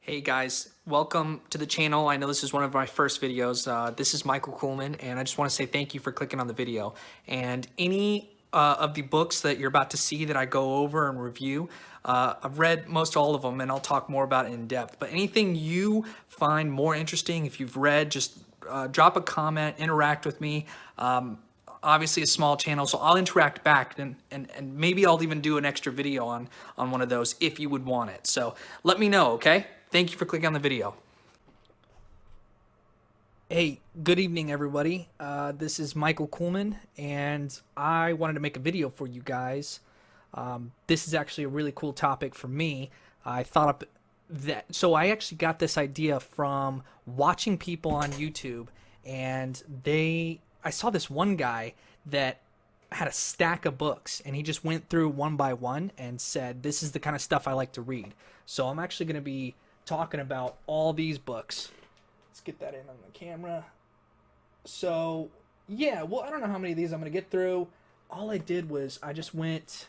Hey guys, welcome to the channel. I know this is one of my first videos. This is Michael Kuhlman, and I just want to say thank you for clicking on the video. And any of the books that you're about to see that I go over and review, I've read most all of them, and I'll talk more about it in depth. But anything you find more interesting, if you've read, just drop a comment, interact with me. Obviously a small channel, so I'll interact back and maybe I'll even do an extra video on one of those if you would want it. So let me know, okay? Thank you for clicking on the video. Hey, good evening, everybody. This is Michael Kuhlman, and I wanted to make a video for you guys. This is actually a really cool topic for me. I thought up so I actually got this idea from watching people on YouTube, and I saw this one guy that had a stack of books, and he just went through one by one and said, "This is the kind of stuff I like to read." So I'm actually going to be talking about all these books. Let's get that in on the camera. So, yeah, well, I don't know how many of these I'm going to get through. All I did was I just went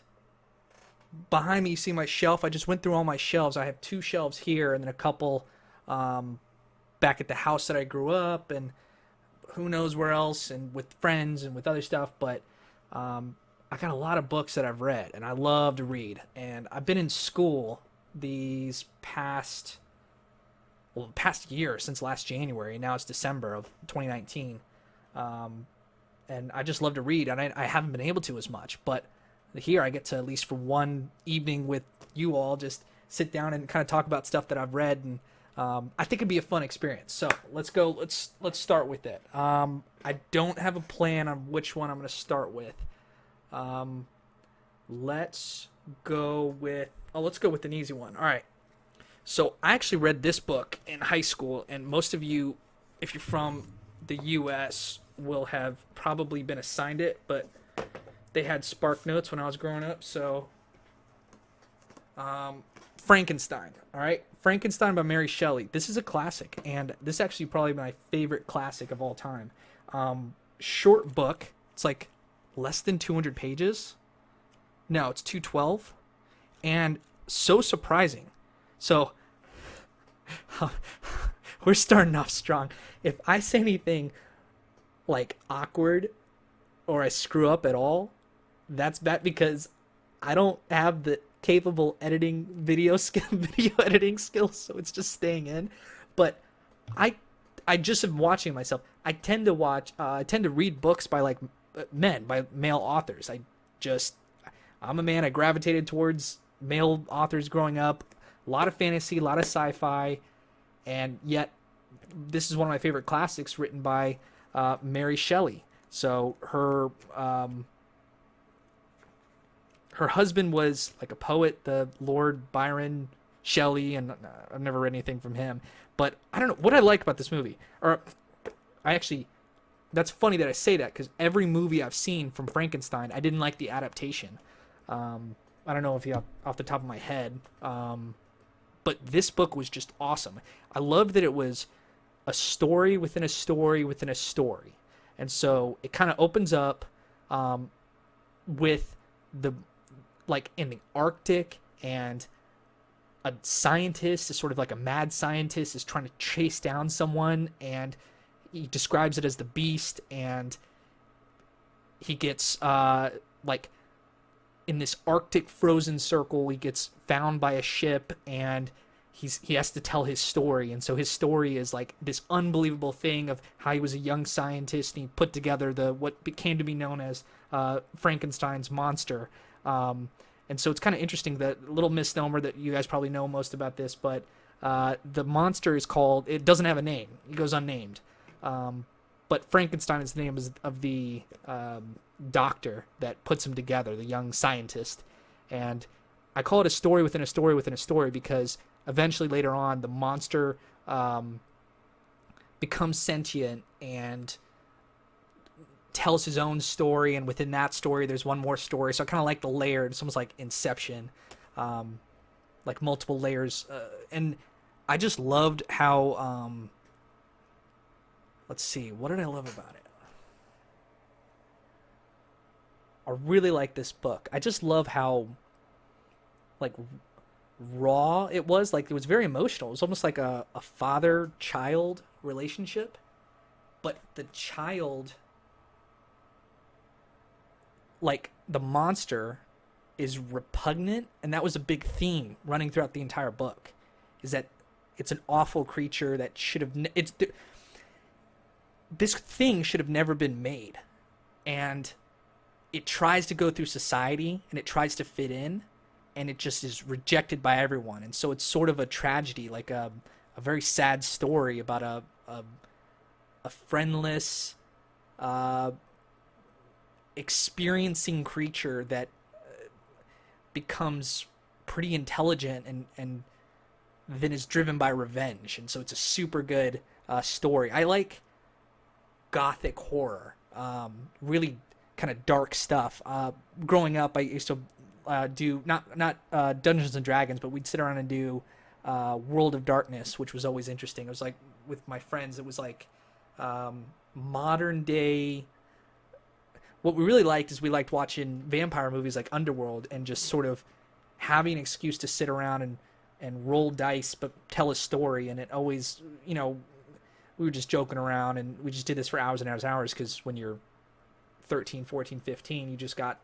behind me. You see my shelf? I just went through all my shelves. I have two shelves here and then a couple back at the house that I grew up, and who knows where else, and with friends and with other stuff. But I got a lot of books that I've read, and I love to read. And I've been in school these past year, since last January. Now it's December of 2019. And I just love to read, and I haven't been able to as much. But here I get to, at least for one evening with you all, just sit down and kind of talk about stuff that I've read, and I think it'd be a fun experience. So let's go. Let's start with it. I don't have a plan on which one I'm going to start with. Let's go with an easy one. All right. So I actually read this book in high school, and most of you, if you're from the U.S., will have probably been assigned it, but they had Spark Notes when I was growing up. So Frankenstein. All right, Frankenstein by Mary Shelley. This is a classic, and this is actually probably my favorite classic of all time. Short book. It's like less than 200 pages. No, it's 212, and so surprising. So we're starting off strong. If I say anything like awkward or I screw up at all, that's bad, because I don't have the capable editing video editing skills, so it's just staying in. But I I just am watching myself. I tend to read books by by male authors. I'm a man. I gravitated towards male authors growing up. A lot of fantasy, a lot of sci-fi, and yet this is one of my favorite classics, written by Mary Shelley. So her husband was like a poet, the Lord Byron Shelley, and I've never read anything from him. But I don't know what I like about this movie. Or I actually, that's funny that I say that, because every movie I've seen from Frankenstein, I didn't like the adaptation. I don't know if you have off the top of my head, but this book was just awesome. I loved that it was a story within a story within a story, and so it kind of opens up with the in the Arctic, and a scientist is sort of like a mad scientist is trying to chase down someone, and he describes it as the beast, and he gets in this Arctic frozen circle, he gets found by a ship, and he has to tell his story. And so his story is like this unbelievable thing of how he was a young scientist, and he put together what became to be known as Frankenstein's monster. And so it's kind of interesting, that little misnomer that you guys probably know most about this, but the monster is called, it doesn't have a name. It goes unnamed. But Frankenstein is the name of the doctor that puts him together, the young scientist. And I call it a story within a story within a story, because eventually later on the monster becomes sentient and tells his own story, and within that story there's one more story. So I kind of like the layered, it's almost like Inception, like multiple layers. And I just loved how let's see, what did I love about it? I really like this book. I just love how raw it was. Like, it was very emotional. It was almost like a father-child relationship, but the child, like the monster, is repugnant, and that was a big theme running throughout the entire book. Is that it's an awful creature that should have this thing should have never been made, and it tries to go through society and it tries to fit in, and it just is rejected by everyone. And so it's sort of a tragedy, like a very sad story about a friendless, experiencing creature that becomes pretty intelligent and then is driven by revenge. And so it's a super good story. I like gothic horror, really kind of dark stuff. Growing up, I used to do not Dungeons and Dragons, but we'd sit around and do World of Darkness, which was always interesting. It was like with my friends. It was like modern day. What we really liked is we liked watching vampire movies like Underworld and just sort of having an excuse to sit around and roll dice but tell a story. And it always, you know, we were just joking around, and we just did this for hours and hours and hours, because when you're 13, 14, 15, you just got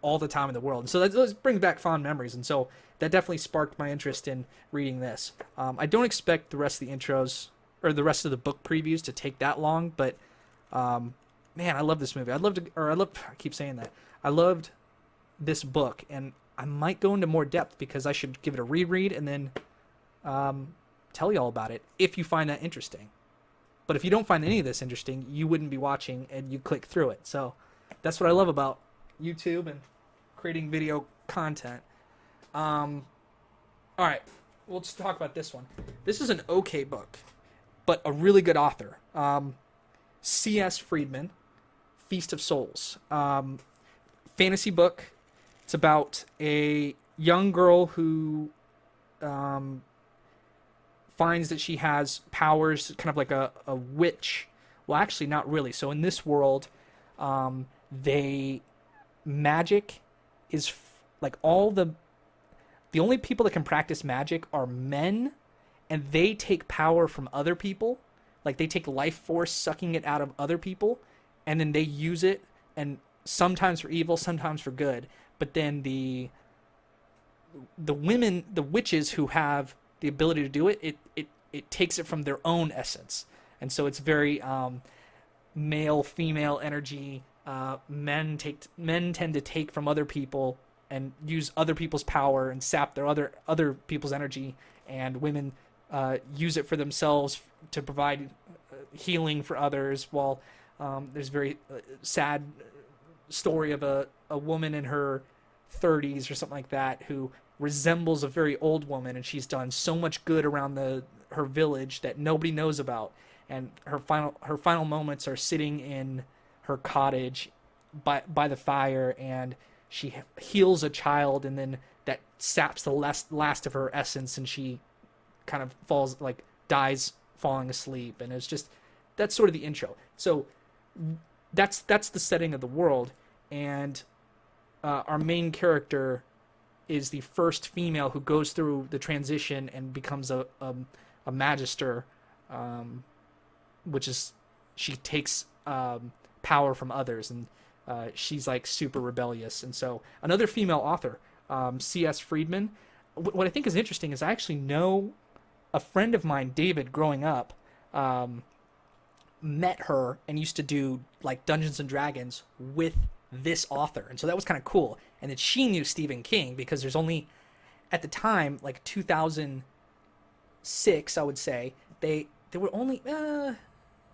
all the time in the world. And so that brings back fond memories. And so that definitely sparked my interest in reading this. I don't expect the rest of the intros or the rest of the book previews to take that long, but man, I love this movie. I keep saying that. I loved this book, and I might go into more depth because I should give it a reread and then tell you all about it if you find that interesting. But if you don't find any of this interesting, you wouldn't be watching and you click through it. So that's what I love about YouTube and creating video content. All right, let's talk about this one. This is an okay book, but a really good author. C.S. Friedman, Feast of Souls. Fantasy book. It's about a young girl who finds that she has powers, kind of like a witch. Well, actually, not really. So in this world, magic is like the only people that can practice magic are men, and they take power from other people. Like, they take life force, sucking it out of other people, and then they use it, and sometimes for evil, sometimes for good. But then the women, the witches who have the ability to do it, it takes it from their own essence. And so it's very male female energy. Men tend to take from other people and use other people's power and sap their other people's energy, and women use it for themselves to provide healing for others. While there's a very sad story of a woman in her 30s or something like that who resembles a very old woman, and she's done so much good around her village that nobody knows about. And her final moments are sitting in her cottage by the fire, and she heals a child, and then that saps the last of her essence, and she kind of dies falling asleep. And it's just, that's sort of the intro. So that's the setting of the world, and our main character is the first female who goes through the transition and becomes a magister, which is, she takes power from others, and she's like super rebellious. And so another female author, C.S. Friedman. What I think is interesting is I actually know a friend of mine, David, growing up, met her and used to do like Dungeons and Dragons with this author. And so that was kind of cool. And then she knew Stephen King, because there's only, at the time, like 2006, I would say, there were only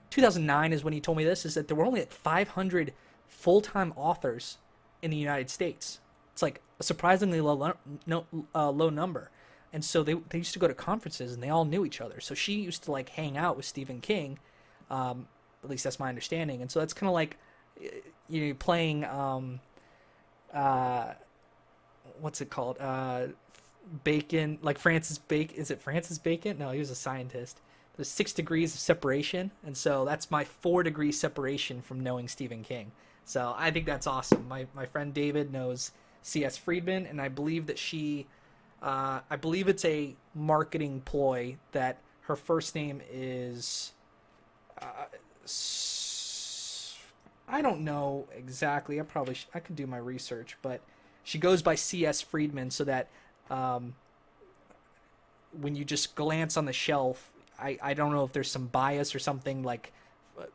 2009 is when he told me this, is that there were only like 500 full-time authors in the United States. It's like a surprisingly low number. And so they used to go to conferences, and they all knew each other. So she used to like hang out with Stephen King, at least that's my understanding. And so that's kind of like, you know, playing what's it called, Bacon, like Francis Bacon. Is it Francis Bacon? No, he was a scientist. There's 6 degrees of separation, and so that's my 4-degree separation from knowing Stephen King. So I think that's awesome. My friend David knows C.S. Friedman, and I believe that she I believe it's a marketing ploy that her first name is. I don't know exactly. I could do my research, but she goes by C.S. Friedman, so that um, when you just glance on the shelf, I don't know if there's some bias or something like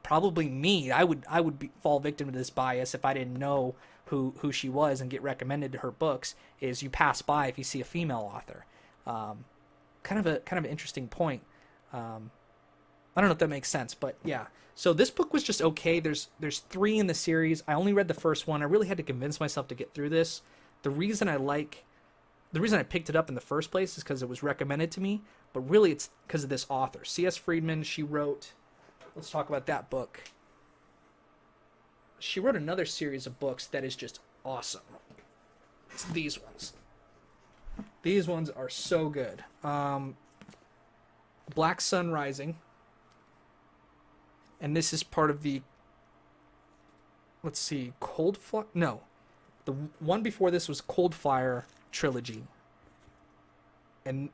probably me. Fall victim to this bias if I didn't know who she was and get recommended to her books. Is you pass by if you see a female author. Um, kind of an interesting point. I don't know if that makes sense, but yeah. So this book was just okay. There's three in the series. I only read the first one. I really had to convince myself to get through this. The reason I like the reason I picked it up in the first place is because it was recommended to me, but really it's because of this author, C.S. Friedman. She wrote, let's talk about that book. She wrote another series of books that is just awesome. It's these ones. These ones are so good. Black Sun Rising. And this is part of the, let's see, Cold Fire? No. The one before this was Cold Fire trilogy. And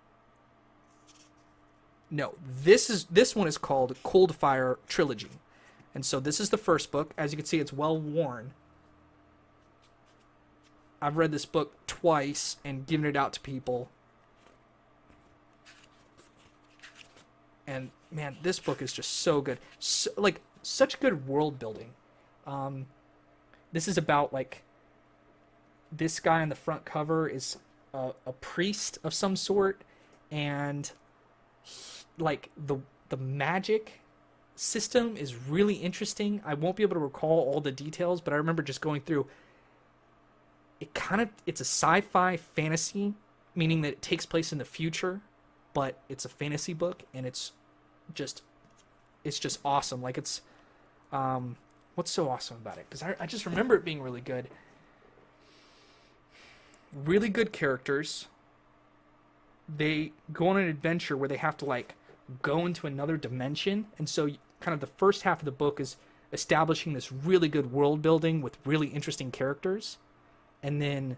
no, this one is called Cold Fire trilogy. And so this is the first book. As you can see, it's well worn. I've read this book twice and given it out to people. And man, this book is just so good. So, like, such good world building. This is about, like, this guy on the front cover is a priest of some sort, and like the magic system is really interesting. I won't be able to recall all the details, but I remember just going through. It's a sci-fi fantasy, meaning that it takes place in the future, but it's a fantasy book, and it's just awesome. Like, it's what's so awesome about it? Because I just remember it being really good. Really good characters. They go on an adventure where they have to, like, go into another dimension, and so kind of the first half of the book is establishing this really good world building with really interesting characters, and then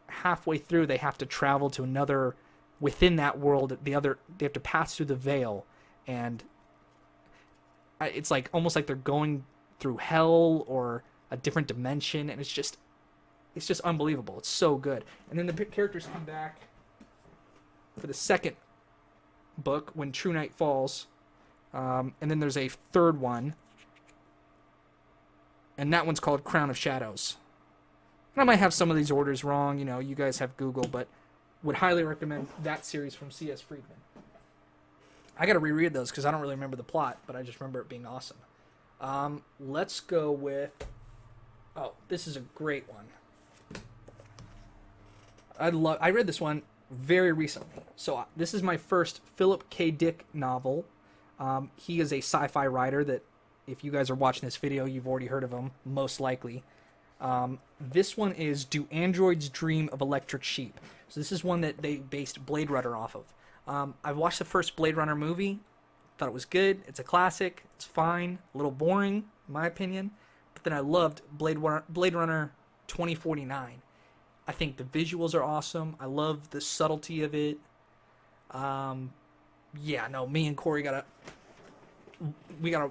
halfway through they have to travel to another, within that world, they have to pass through the veil, and it's like almost like they're going through hell or a different dimension, and it's just unbelievable. It's so good. And then the characters come back for the second book when True Night falls, and then there's a third one, and that one's called Crown of Shadows. And I might have some of these orders wrong. You know, you guys have Google, but would highly recommend that series from C.S. Friedman. I got to reread those because I don't really remember the plot, but I just remember it being awesome. Let's go with... Oh, this is a great one. I read this one very recently. So this is my first Philip K. Dick novel. He is a sci-fi writer that, if you guys are watching this video, you've already heard of him, most likely. This one is Do Androids Dream of Electric Sheep? So this is one that they based Blade Runner off of. I've watched the first Blade Runner movie. Thought it was good. It's a classic. It's fine. A little boring, in my opinion. But then I loved Blade Runner 2049. I think the visuals are awesome. I love the subtlety of it. Me and Corey we gotta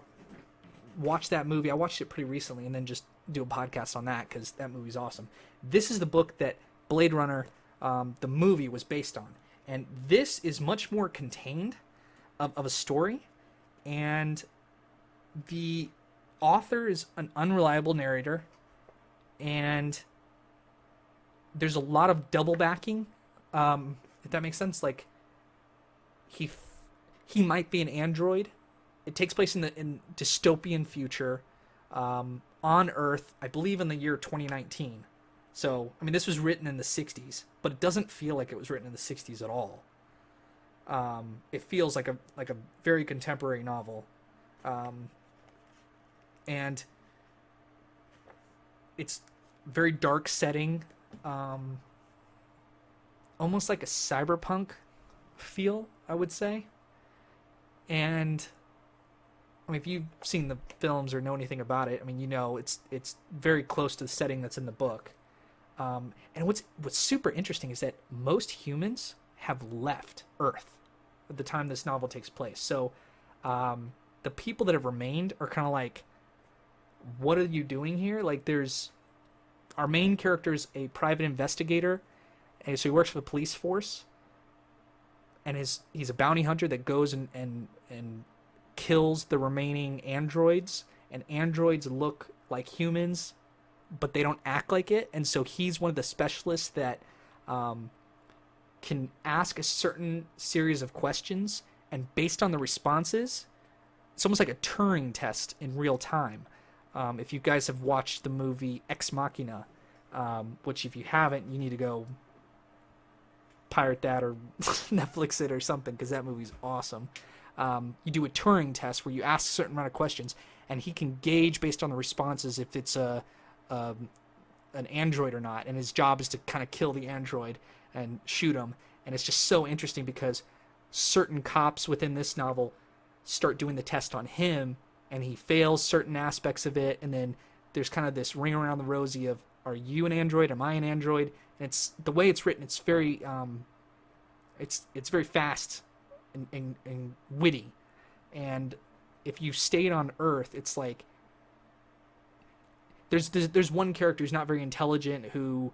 watch that movie. I watched it pretty recently, and then just do a podcast on that because that movie's awesome. This is the book that Blade Runner, the movie, was based on, and this is much more contained of a story, and the author is an unreliable narrator, and there's a lot of double backing, if that makes sense. Like, he might be an android. It takes place in dystopian future, on Earth, I believe in the year 2019. So, I mean, this was written in the 60s, but it doesn't feel like it was written in the 60s at all. It feels like a very contemporary novel, and it's very dark setting. Almost like a cyberpunk feel, I would say. And I mean, if you've seen the films or know anything about it, I mean, you know, it's very close to the setting that's in the book. And what's super interesting is that most humans have left Earth at the time this novel takes place. So the people that have remained are kind of like, what are you doing here? Like, there's our main character's a private investigator, and so he works for the police force, and he's a bounty hunter that goes and kills the remaining androids, and androids look like humans, but they don't act like it, and so he's one of the specialists that can ask a certain series of questions, and based on the responses, it's almost like a Turing test in real time. If you guys have watched the movie Ex Machina, which if you haven't, you need to go pirate that or Netflix it or something, because that movie's awesome. You do a Turing test where you ask a certain amount of questions, and he can gauge based on the responses if it's an android or not, and his job is to kind of kill the android and shoot him. And it's just so interesting because certain cops within this novel start doing the test on him, and he fails certain aspects of it, and then there's kind of this ring around the rosy of, are you an android? Am I an android? And it's the way it's written. It's very, it's very fast and witty. And if you stayed on Earth, it's like there's one character who's not very intelligent who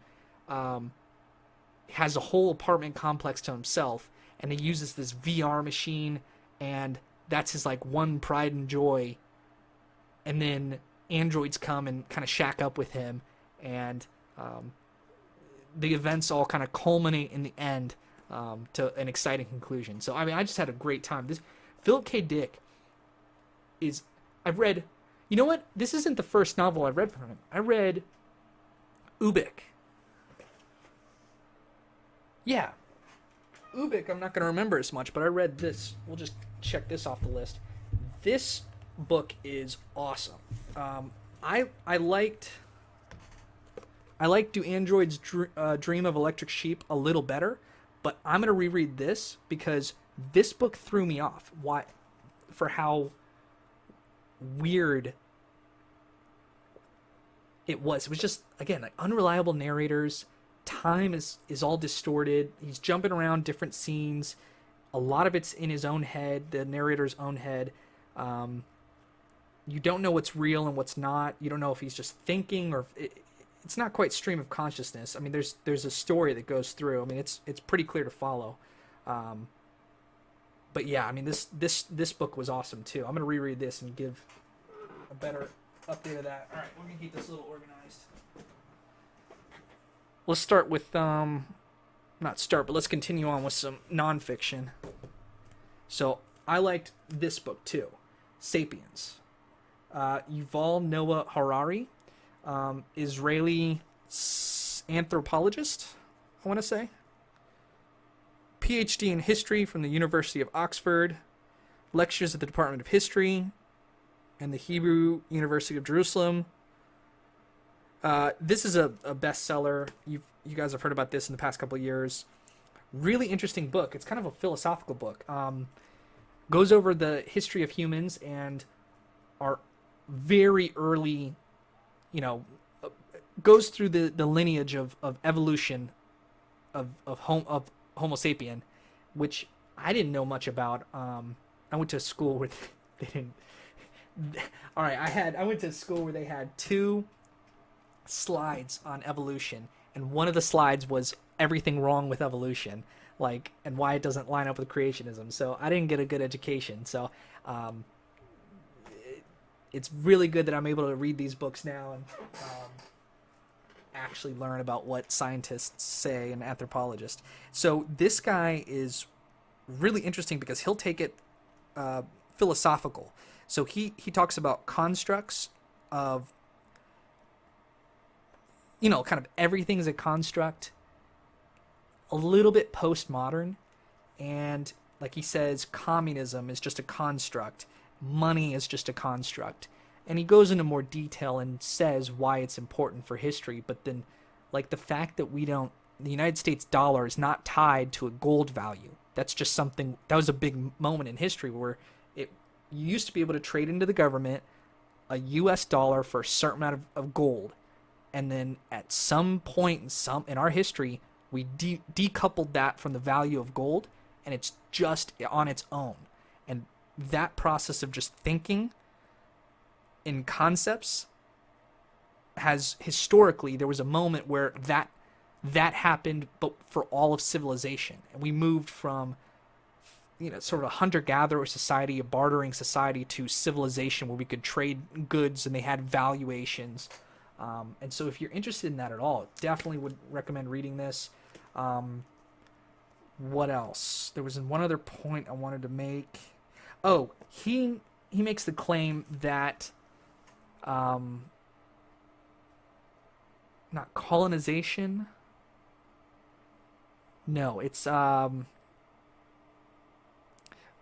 has a whole apartment complex to himself, and he uses this VR machine, and that's his like one pride and joy. And then androids come and kind of shack up with him, and the events all kind of culminate in the end to an exciting conclusion. So I mean, I just had a great time. This Philip K. Dick is, I've read, you know what? This isn't the first novel I've read from him. I read Ubik. Yeah, Ubik. I'm not going to remember as much, but I read this. We'll just check this off the list. This book is awesome. I liked Do Androids Dream of Electric Sheep a little better, but I'm going to reread this because this book threw me off. Why? For how weird it was. It was just, again, like unreliable narrators. Time is all distorted. He's jumping around different scenes. A lot of it's in his own head, the narrator's own head. You don't know what's real and what's not. You don't know if he's just thinking or it's not quite stream of consciousness. I mean, there's a story that goes through. I mean, it's pretty clear to follow. But yeah, I mean, this book was awesome too. I'm gonna reread this and give a better update of that. All right, we're gonna keep this a little organized. Let's start with not start, but let's continue on with some nonfiction. So I liked this book too, Sapiens. Yuval Noah Harari, Israeli anthropologist, I want to say. PhD in history from the University of Oxford, lectures at the Department of History and the Hebrew University of Jerusalem. This is a bestseller. You guys have heard about this in the past couple of years. Really interesting book. It's kind of a philosophical book. Goes over the history of humans and our very early, goes through the lineage of evolution of Homo sapien, which I didn't know much about. I went to a school where they didn't. All right, I went to a school where they had 2 slides on evolution, and one of the slides was everything wrong with evolution, and why it doesn't line up with creationism. So I didn't get a good education. So it's really good that I'm able to read these books now and actually learn about what scientists say and anthropologists. So this guy is really interesting because he'll take it philosophical. So he talks about constructs of, kind of everything's a construct, a little bit postmodern, and like he says, communism is just a construct, money is just a construct. And he goes into more detail and says why it's important for history, but then like the fact that the United States dollar is not tied to a gold value. That's just something, that was a big moment in history where you used to be able to trade into the government a US dollar for a certain amount of gold. and then at some point in our history, we decoupled that from the value of gold, and it's just on its own. And that process of just thinking in concepts has historically, there was a moment where that happened, but for all of civilization, and we moved from sort of a hunter-gatherer society, a bartering society, to civilization where we could trade goods and they had valuations. And so if you're interested in that at all, definitely would recommend reading this. What else? There was one other point I wanted to make. Oh, he makes the claim that not colonization. No, it's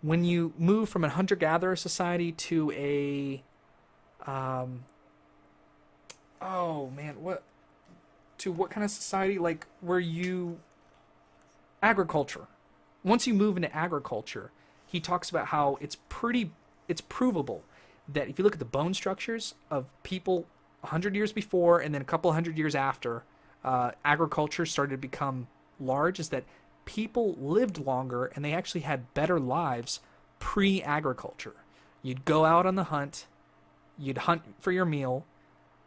when you move from a hunter-gatherer society to a what kind of society? Like where you agriculture. Once you move into agriculture, he talks about how it's provable that if you look at the bone structures of people 100 years before and then a couple hundred years after agriculture started to become large, is that people lived longer and they actually had better lives pre-agriculture. You'd go out on the hunt, you'd hunt for your meal,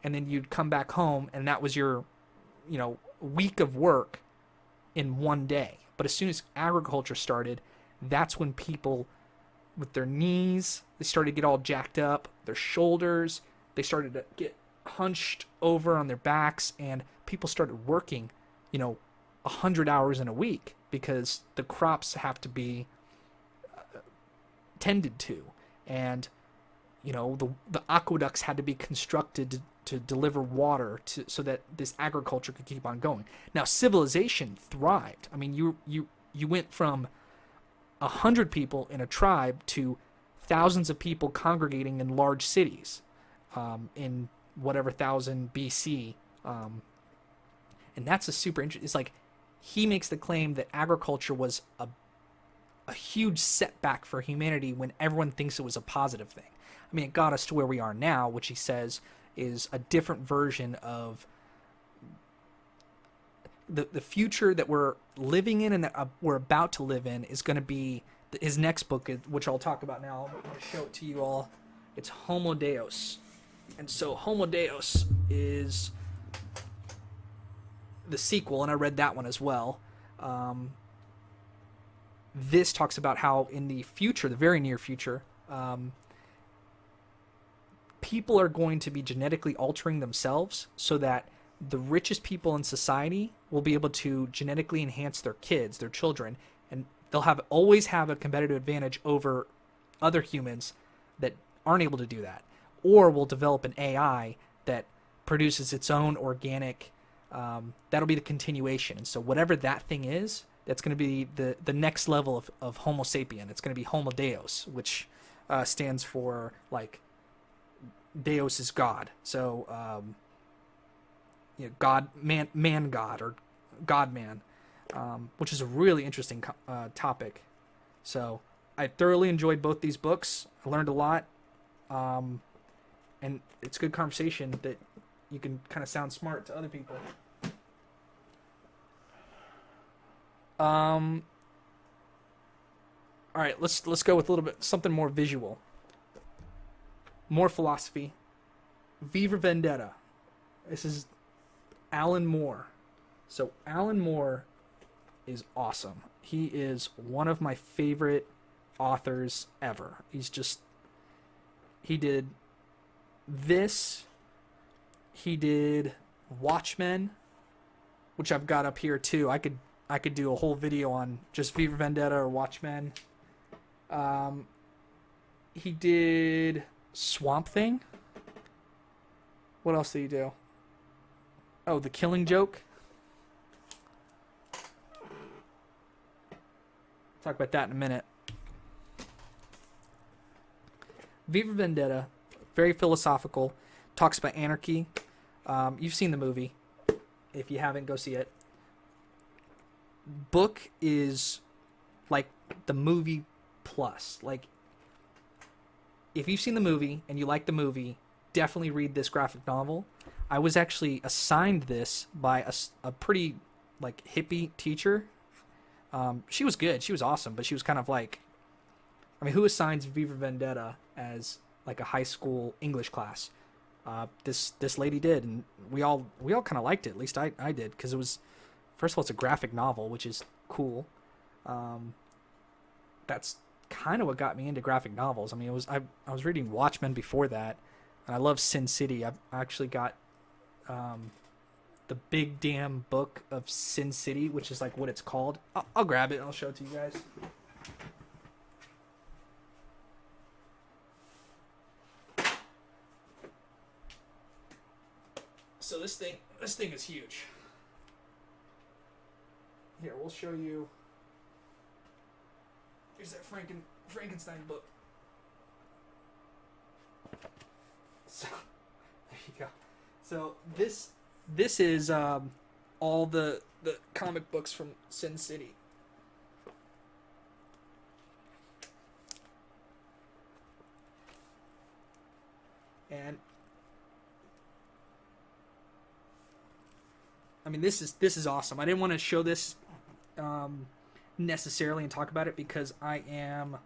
and then you'd come back home, and that was your week of work in one day. But as soon as agriculture started, that's when people with their knees, they started to get all jacked up, their shoulders, they started to get hunched over on their backs, and people started working 100 hours in a week because the crops have to be tended to, and the aqueducts had to be constructed to deliver water so that this agriculture could keep on going. Now civilization thrived. I mean, you went from 100 people in a tribe to thousands of people congregating in large cities in whatever 1000 BC, and that's a super interesting. It's like he makes the claim that agriculture was a huge setback for humanity when everyone thinks it was a positive thing. I mean, it got us to where we are now, which he says is a different version of the future that we're living in and that we're about to live in is going to be his next book, which I'll talk about now. I'm going to show it to you all. It's Homo Deus. And so Homo Deus is the sequel, and I read that one as well. This talks about how in the future, the very near future, people are going to be genetically altering themselves so that the richest people in society will be able to genetically enhance their kids, their children, and they'll always have a competitive advantage over other humans that aren't able to do that. Or we'll develop an AI that produces its own organic, that'll be the continuation. And so whatever that thing is, that's going to be the next level of Homo sapien. It's going to be Homo Deus, which stands for, like, Deus is God. So, God, man God, or God man, which is a really interesting topic. So I thoroughly enjoyed both these books. I learned a lot. And it's good conversation that you can kind of sound smart to other people. All right, let's go with a little bit something more visual, more philosophy. V for Vendetta. This is Alan Moore. So Alan Moore is awesome. He is one of my favorite authors ever. He did this. He did Watchmen, which I've got up here too. I could do a whole video on just V for Vendetta or Watchmen. He did Swamp Thing. What else did he do? Oh, The Killing Joke. Talk about that in a minute. V for Vendetta, very philosophical, talks about anarchy. You've seen the movie. If you haven't, go see it. Book is like the movie plus. Like, if you've seen the movie and you like the movie, definitely read this graphic novel. I was actually assigned this by a pretty like hippie teacher. She was good. She was awesome, but she was kind of like, I mean, who assigns V for Vendetta as like a high school English class? This lady did, and we all kind of liked it. At least I did, because it was, first of all, it's a graphic novel, which is cool. That's kind of what got me into graphic novels. I mean, I was reading Watchmen before that, and I love Sin City. I actually got the big damn book of Sin City, which is like what it's called. I'll grab it and I'll show it to you guys. So this thing is huge. Here, we'll show you. Here's that Frankenstein book. So there you go. So this is all the comic books from Sin City. And I mean, this is awesome. I didn't want to show this necessarily and talk about it because I am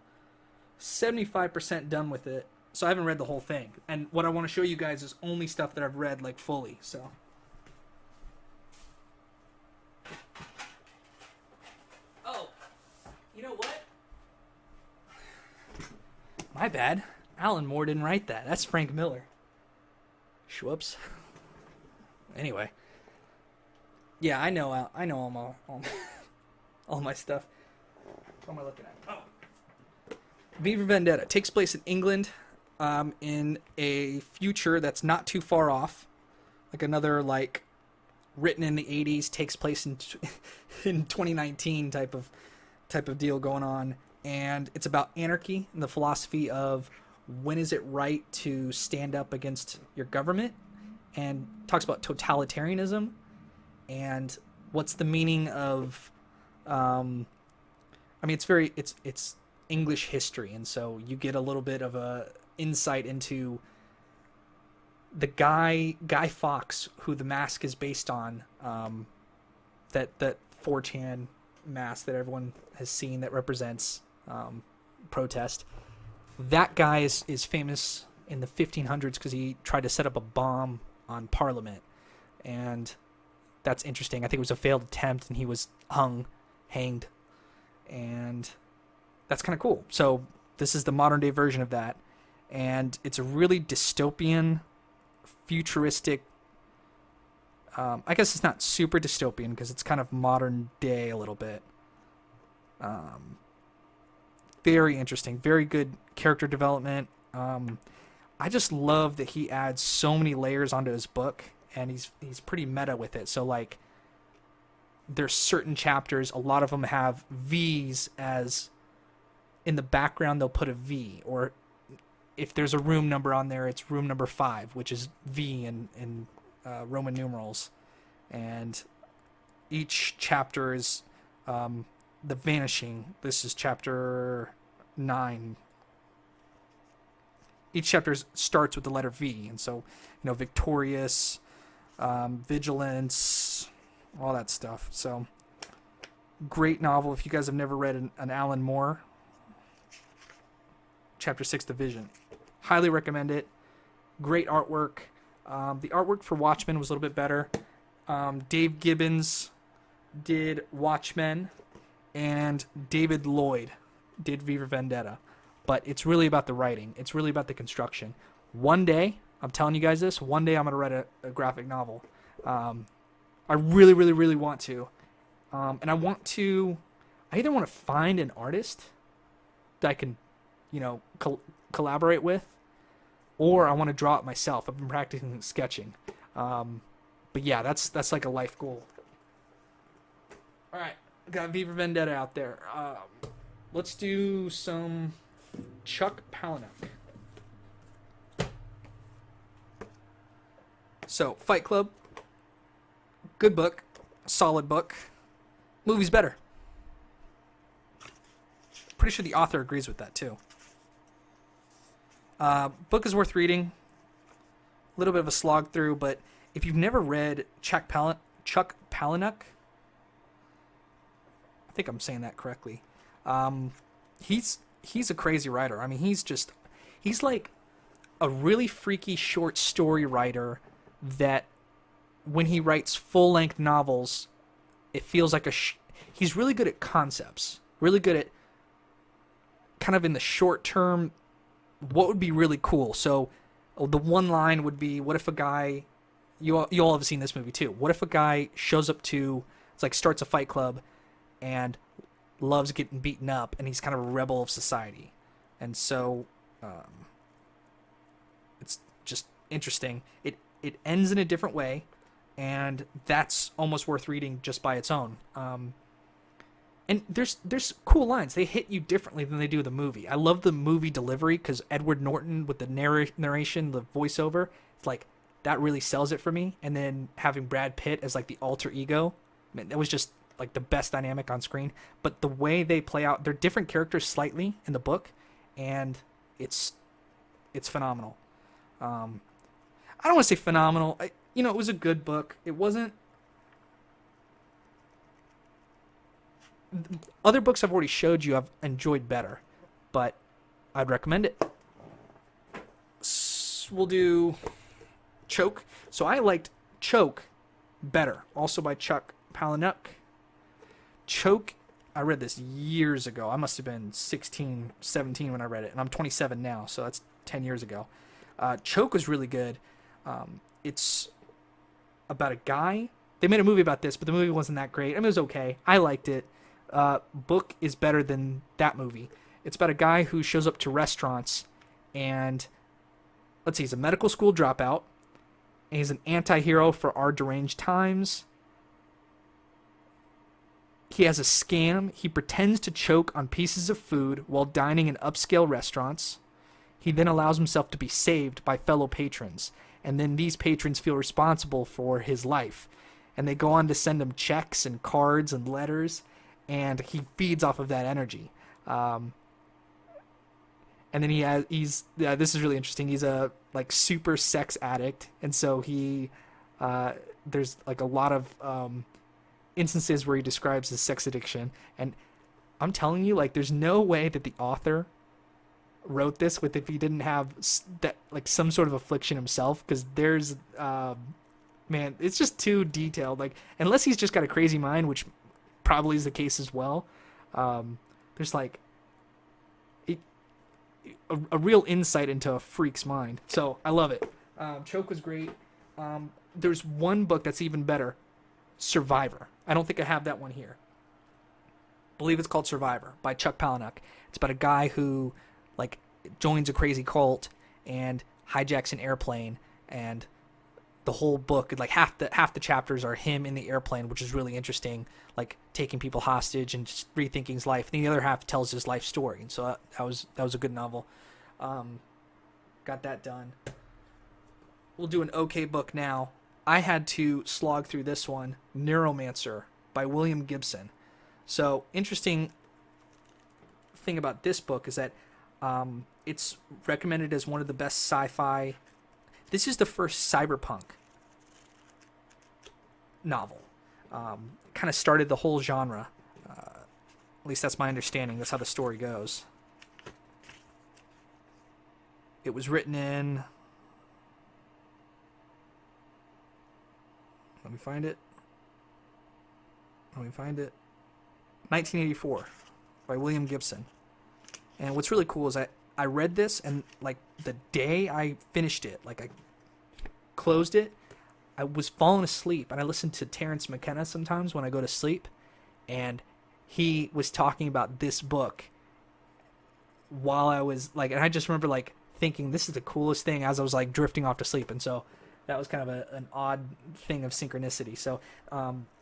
75% done with it. So I haven't read the whole thing. And what I want to show you guys is only stuff that I've read like fully. So oh, you know what? My bad. Alan Moore didn't write that. That's Frank Miller. Whoops. Anyway. Yeah, I know all my stuff. What am I looking at? Oh. V for Vendetta takes place in England, in a future that's not too far off. Like another, like, written in the 80s, takes place in 2019 type of deal going on. And it's about anarchy and the philosophy of when is it right to stand up against your government, and talks about totalitarianism and what's the meaning of I mean, it's English history, and so you get a little bit of a insight into the Guy Fawkes, who the mask is based on, that 4chan mask that everyone has seen that represents protest. That guy is famous in the 1500s because he tried to set up a bomb on Parliament, and that's interesting. I think it was a failed attempt, and he was hanged, and that's kind of cool. So this is the modern day version of that, and it's a really dystopian, futuristic. I guess it's not super dystopian because it's kind of modern day a little bit. Very interesting, very good character development. I just love that he adds so many layers onto his book, and he's pretty meta with it. So like, there's certain chapters, a lot of them have V's, as in the background they'll put a V, or if there's a room number on there, it's room number 5, which is V in Roman numerals. And each chapter is The Vanishing. This is chapter 9. Each chapter starts with the letter V, and so, victorious, vigilance, all that stuff. So, great novel. If you guys have never read an Alan Moore, Chapter 6, The Vision, highly recommend it. Great artwork. The artwork for Watchmen was a little bit better. Dave Gibbons did Watchmen, and David Lloyd did V for Vendetta. But it's really about the writing. It's really about the construction. One day, I'm telling you guys this, one day I'm going to write a graphic novel. I really, really, really want to. And I either want to find an artist that I can, collaborate with, or I want to draw it myself. I've been practicing sketching. But yeah, that's like a life goal. All right, got V for Vendetta out there. Let's do some Chuck Palahniuk. So, Fight Club, good book, solid book. Movie's better. Pretty sure the author agrees with that too. Book is worth reading. A little bit of a slog through, but if you've never read Chuck Palahniuk, I think I'm saying that correctly. Um, he's a crazy writer. I mean, he's like a really freaky short story writer that when he writes full length novels, it feels like he's really good at concepts, really good at kind of in the short term what would be really cool. So the one line would be, what if a guy, you all have seen this movie too, what if a guy shows up to, it's like starts a fight club and loves getting beaten up, and he's kind of a rebel of society. And so it's just interesting. It ends in a different way, and that's almost worth reading just by its own. And there's cool lines. They hit you differently than they do the movie. I love the movie delivery because Edward Norton with the narration, the voiceover, it's like that really sells it for me. And then having Brad Pitt as like the alter ego, man, that was just like the best dynamic on screen. But the way they play out, they're different characters slightly in the book, and it's phenomenal. I don't want to say phenomenal. It was a good book. It wasn't. Other books I've already showed you I've enjoyed better, but I'd recommend it. We'll do Choke. So I liked Choke better, also by Chuck Palahniuk. Choke, I read this years ago. I must have been 16, 17 when I read it, and I'm 27 now, so that's 10 years ago. Choke was really good. It's about a guy. They made a movie about this, but the movie wasn't that great. I mean, it was okay. I liked it. Book is better than that movie. It's about a guy who shows up to restaurants, and let's see, he's a medical school dropout, and he's an anti-hero for our deranged times. He has a scam. He pretends to choke on pieces of food while dining in upscale restaurants. He then allows himself to be saved by fellow patrons, and then these patrons feel responsible for his life, and they go on to send him checks and cards and letters, and he feeds off of that energy. And then he's this is really interesting. He's a like super sex addict, and so there's like a lot of instances where he describes his sex addiction, and I'm telling you, like, there's no way that the author wrote this if he didn't have that like some sort of affliction himself, because there's man, it's just too detailed. Like, unless he's just got a crazy mind, which probably is the case as well. There's like a real insight into a freak's mind. So I love it. Choke was great. There's one book that's even better, Survivor. I don't think I have that one here. I believe it's called Survivor by Chuck Palahniuk. It's about a guy who like joins a crazy cult and hijacks an airplane, and the whole book, like half the chapters are him in the airplane, which is really interesting, like taking people hostage and just rethinking his life. And the other half tells his life story, and so that was a good novel. Got that done. We'll do an okay book now. I had to slog through this one, Neuromancer by William Gibson. So interesting thing about this book is that it's recommended as one of the best sci-fi. This is the first cyberpunk novel. Kind of started the whole genre. At least that's my understanding. That's how the story goes. It was written in... Let me find it. 1984 by William Gibson. And what's really cool is I read this, and like the day I finished it, like I closed it, I was falling asleep, and I listened to Terrence McKenna sometimes when I go to sleep, and he was talking about this book while I was like, and I just remember like thinking this is the coolest thing as I was like drifting off to sleep. And so that was kind of an odd thing of synchronicity. So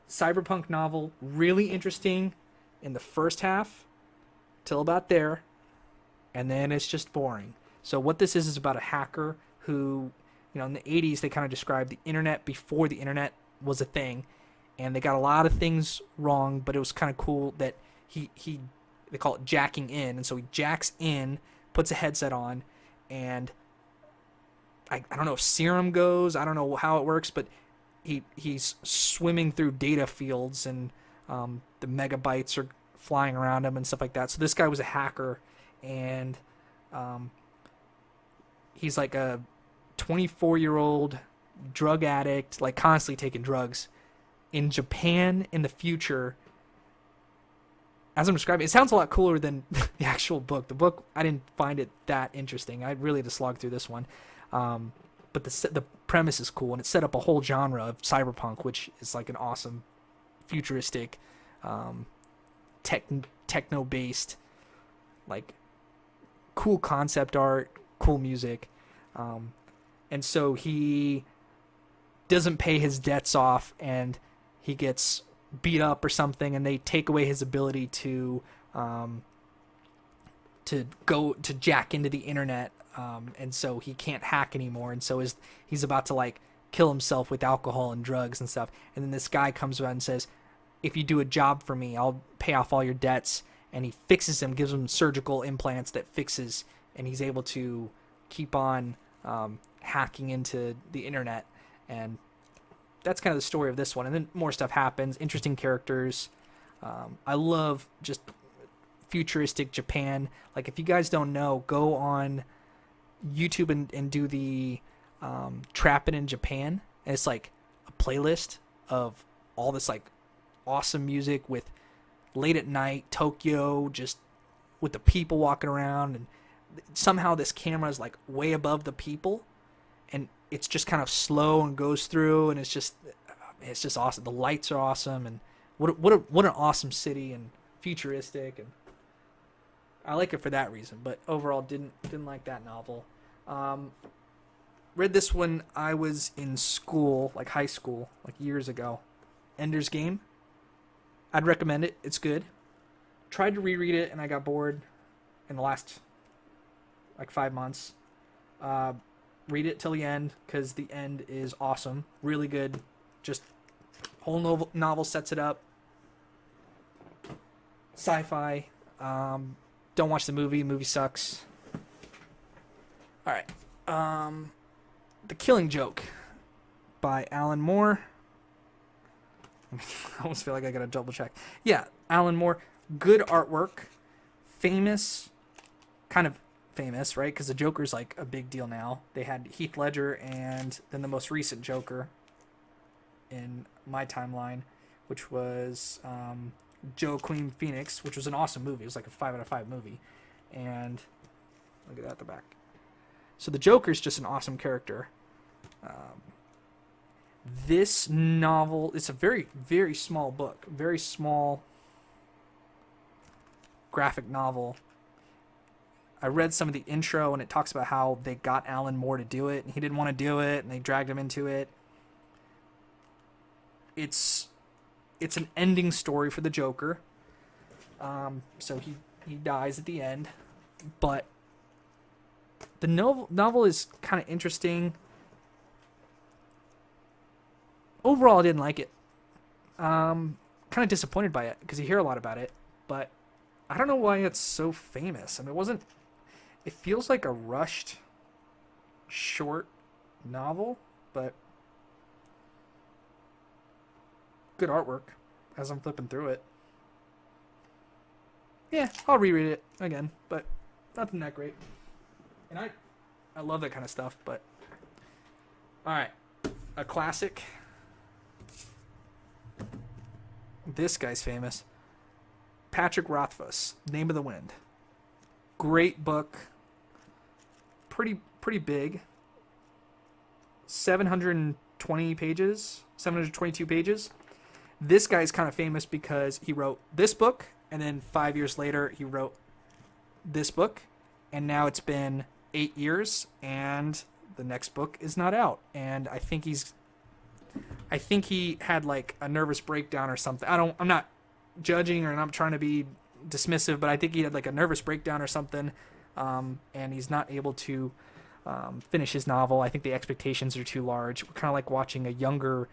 cyberpunk novel, really interesting in the first half till about there, and then it's just boring. So what this is about a hacker who, in the 80s they kind of described the internet before the internet was a thing, and they got a lot of things wrong, but it was kind of cool that he they call it jacking in, and so he jacks in, puts a headset on, and I don't know if serum goes, I don't know how it works, but he's swimming through data fields, and the megabytes are flying around him and stuff like that. So this guy was a hacker, and um, he's like a 24-year-old drug addict, like constantly taking drugs in Japan in the future. As I'm describing, it sounds a lot cooler than the actual book. The book, I didn't find it that interesting. I really had to slog through this one. But the premise is cool, and it set up a whole genre of cyberpunk, which is like an awesome, futuristic, techno-based, like cool concept art, cool music. And so he doesn't pay his debts off, and he gets beat up or something, and they take away his ability to go to jack into the internet, and so he can't hack anymore, and so he's about to like kill himself with alcohol and drugs and stuff. And then this guy comes around and says, if you do a job for me, I'll pay off all your debts. And he fixes him, gives him surgical implants that fixes, and he's able to keep on hacking into the internet. And that's kind of the story of this one. And then more stuff happens. Interesting characters. I love just futuristic Japan. Like, if you guys don't know, go on YouTube and do the Trappin' in Japan. And it's like a playlist of all this like awesome music with late at night Tokyo, just with the people walking around, and somehow this camera is like way above the people, and it's just kind of slow and goes through, and it's just awesome. The lights are awesome, and what an awesome city, and futuristic, and I like it for that reason. But overall, didn't like that novel. Read this when I was in school, like high school, like years ago. Ender's Game. I'd recommend it. It's good. Tried to reread it, and I got bored in the last like 5 months. Read it till the end, because the end is awesome. Really good. Just whole novel sets it up. Sci-fi. Don't watch the movie. Movie sucks. Alright. The Killing Joke by Alan Moore. I almost feel like I gotta double check. Yeah, Alan Moore. Good artwork. Famous. Kind of famous, right? Because the Joker's like a big deal now. They had Heath Ledger, and then the most recent Joker in my timeline, which was Joaquin Phoenix, which was an awesome movie. It was like a 5 out of 5 movie. And look at that at the back. So the Joker's just an awesome character. This novel, it's a very, very small book. Very small graphic novel. I read some of the intro, and it talks about how they got Alan Moore to do it, and he didn't want to do it, and they dragged him into it. It's an ending story for the Joker. So he dies at the end. But the novel is kind of interesting. Overall, I didn't like it. Kind of disappointed by it, because you hear a lot about it. But I don't know why it's so famous. I mean, it feels like a rushed, short novel, but good artwork as I'm flipping through it. Yeah, I'll reread it again, but nothing that great. And I love that kind of stuff, but alright. A classic. This guy's famous. Patrick Rothfuss, Name of the Wind. Great book. Pretty big. 720 pages. 722 pages. This guy's kind of famous because he wrote this book, and then 5 years later he wrote this book, and now it's been 8 years, and the next book is not out. And I think he had like a nervous breakdown or something. I'm not judging, or I'm trying to be dismissive, but I think he had like a nervous breakdown or something, and he's not able to finish his novel. I think the expectations are too large. We're kind of like watching a younger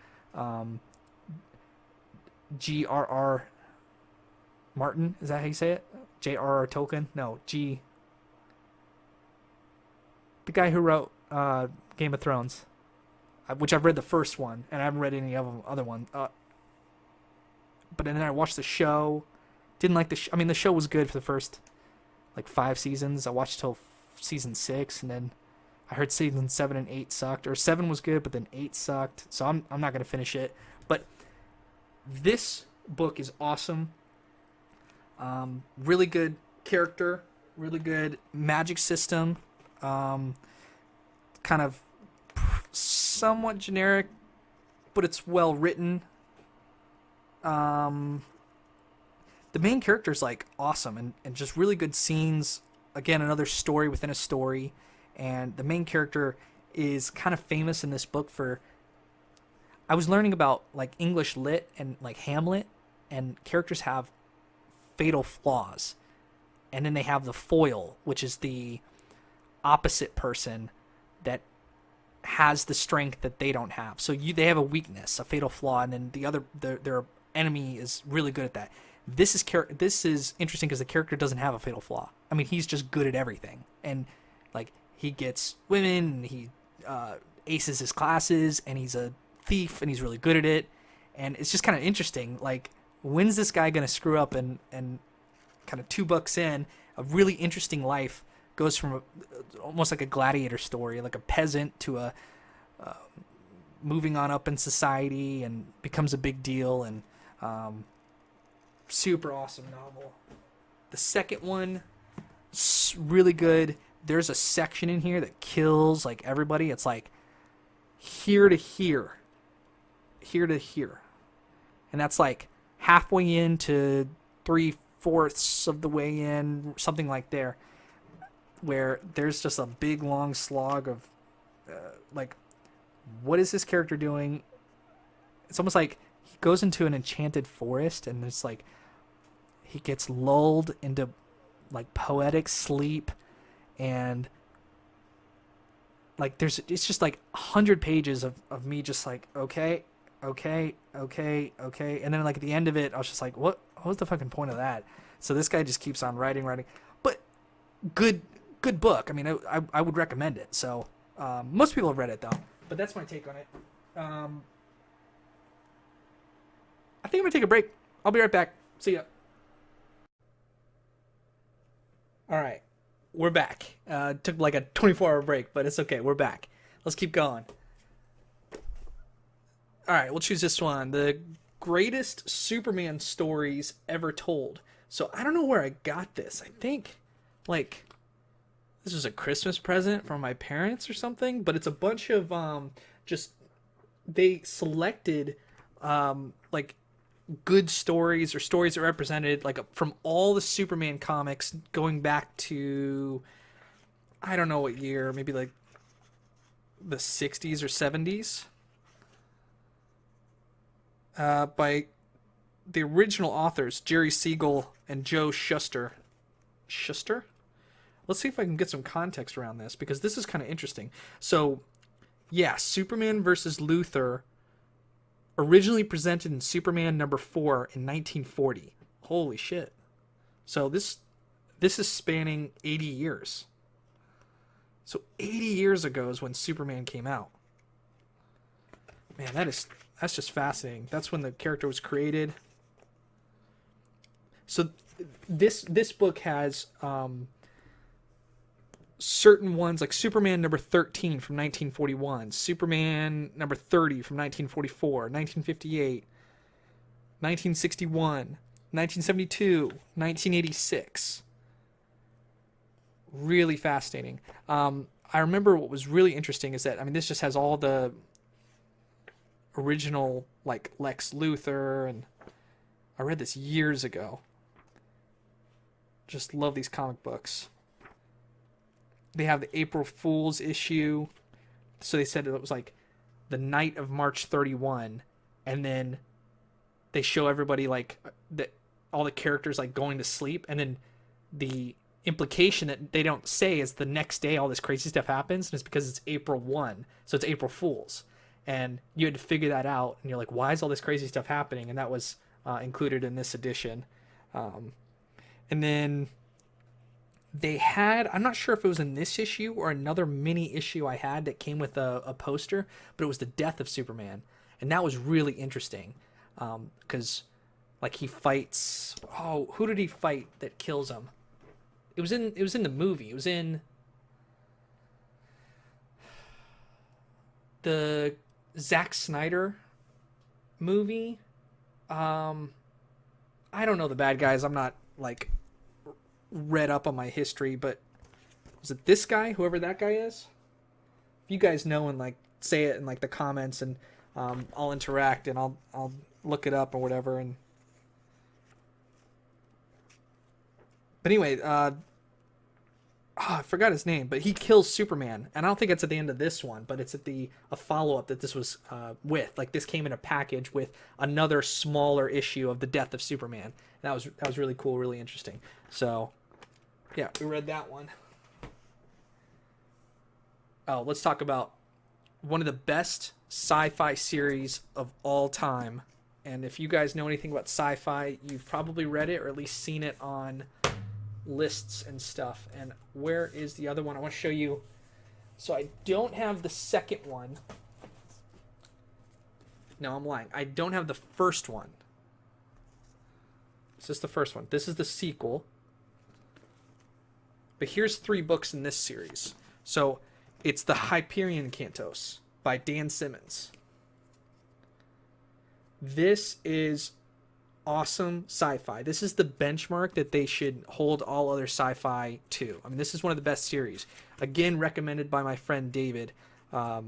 G.R.R. Martin. Is that how you say it? J.R.R. Tolkien? No, the guy who wrote Game of Thrones. which I've read the first one, and I haven't read any of them other one. But then I watched the show. Didn't like the. I mean, the show was good for the first like 5 seasons. I watched till season 6, and then I heard season 7 and 8 sucked, or 7 was good, but then 8 sucked. So I'm not gonna finish it. But this book is awesome. Really good character, really good magic system. Kind of somewhat generic, but it's well written. The main character is like awesome and just really good scenes. Again, another story within a story. And the main character is kind of famous in this book for. I was learning about like English lit and like Hamlet, and characters have fatal flaws. And then they have the foil, which is the opposite person that has the strength that they don't have. So they have a weakness, a fatal flaw, and then their enemy is really good at that. This is interesting because the character doesn't have a fatal flaw. I mean, he's just good at everything, and like he gets women, and he aces his classes, and he's a thief, and he's really good at it, and it's just kind of interesting. Like, when's this guy gonna screw up? And kind of 2 books in, a really interesting life goes from almost like a gladiator story, like a peasant to a moving on up in society and becomes a big deal, and super awesome novel. The second one, really good. There's a section in here that kills like everybody. It's like here to here, here to here, and that's like halfway into 3/4 of the way in, something like there, where there's just a big long slog of like, what is this character doing? It's almost like he goes into an enchanted forest, and it's like he gets lulled into like poetic sleep, and like it's just like 100 pages of me just like, okay, and then like at the end of it I was just like, what was the fucking point of that? So this guy just keeps on writing, but good book. I mean, I would recommend it. So most people have read it though, but that's my take on it. I think I'm gonna take a break. I'll be right back. See ya. All right, we're back. Took like a 24-hour break, but it's okay. We're back. Let's keep going. All right, we'll choose this one. The greatest Superman stories ever told. So I don't know where I got this. I think like this was a Christmas present from my parents or something, but it's a bunch of just they selected like good stories or stories that represented like from all the Superman comics going back to I don't know what year, maybe like the 60s or 70s. By the original authors, Jerry Siegel and Joe Shuster. Shuster? Let's see if I can get some context around this, because this is kind of interesting. So, yeah, Superman versus Luthor, originally presented in Superman number 4 in 1940. Holy shit. So this is spanning 80 years. So 80 years ago is when Superman came out. Man, that's just fascinating. That's when the character was created. So this book has certain ones like Superman number 13 from 1941, Superman number 30 from 1944, 1958, 1961, 1972, 1986. Really fascinating. I remember what was really interesting is that, I mean, this just has all the original like Lex Luthor, and I read this years ago. Just love these comic books. They have the April Fool's issue. So they said it was like the night of March 31, and then they show everybody like all the characters like going to sleep, and then the implication that they don't say is the next day all this crazy stuff happens, and it's because it's April 1, so it's April Fool's. And you had to figure that out, and you're like, why is all this crazy stuff happening? And that was included in this edition. And then they had, I'm not sure if it was in this issue or another mini issue I had that came with a poster, but it was the death of Superman, and that was really interesting, because like he fights, oh, who did he fight that kills him? It was in the movie. It was in the Zack Snyder movie. I don't know the bad guys. I'm not like read up on my history, but was it this guy, whoever that guy is? If you guys know, and like say it in like the comments, and I'll interact and I'll look it up or whatever. And but anyway, I forgot his name, but he kills Superman, and I don't think it's at the end of this one, but it's at a follow up that this was with. Like this came in a package with another smaller issue of the death of Superman. And that was really cool, really interesting. So yeah, we read that one. Oh, let's talk about one of the best sci-fi series of all time. And if you guys know anything about sci-fi, you've probably read it or at least seen it on lists and stuff. And where is the other one? I want to show you. So I don't have the second one. No, I'm lying. I don't have the first one. This is the first one. This is the sequel. But here's 3 books in this series. So it's the Hyperion Cantos by Dan Simmons. This is awesome sci-fi. This is the benchmark that they should hold all other sci-fi to. I mean, this is one of the best series. Again, recommended by my friend David, that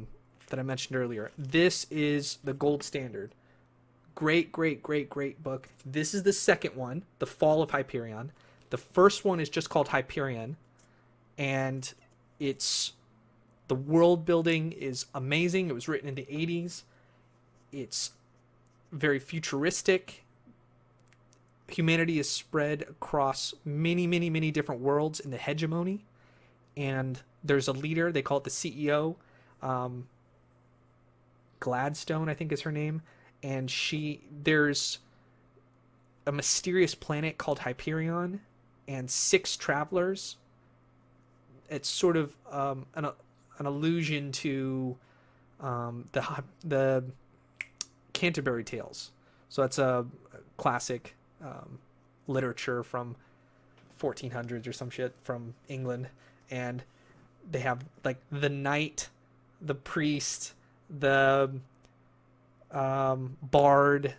I mentioned earlier. This is the gold standard. Great, great, great, great book. This is the second one, The Fall of Hyperion. The first one is just called Hyperion, and the world building is amazing. It was written in the 80s. It's very futuristic. Humanity is spread across many, many, many different worlds in the hegemony, and there's a leader. They call it the CEO. Gladstone, I think is her name, and there's a mysterious planet called Hyperion, and 6 travelers. It's sort of an allusion to the Canterbury Tales. So that's a classic literature from 1400s or some shit from England, and they have like the knight, the priest, the bard,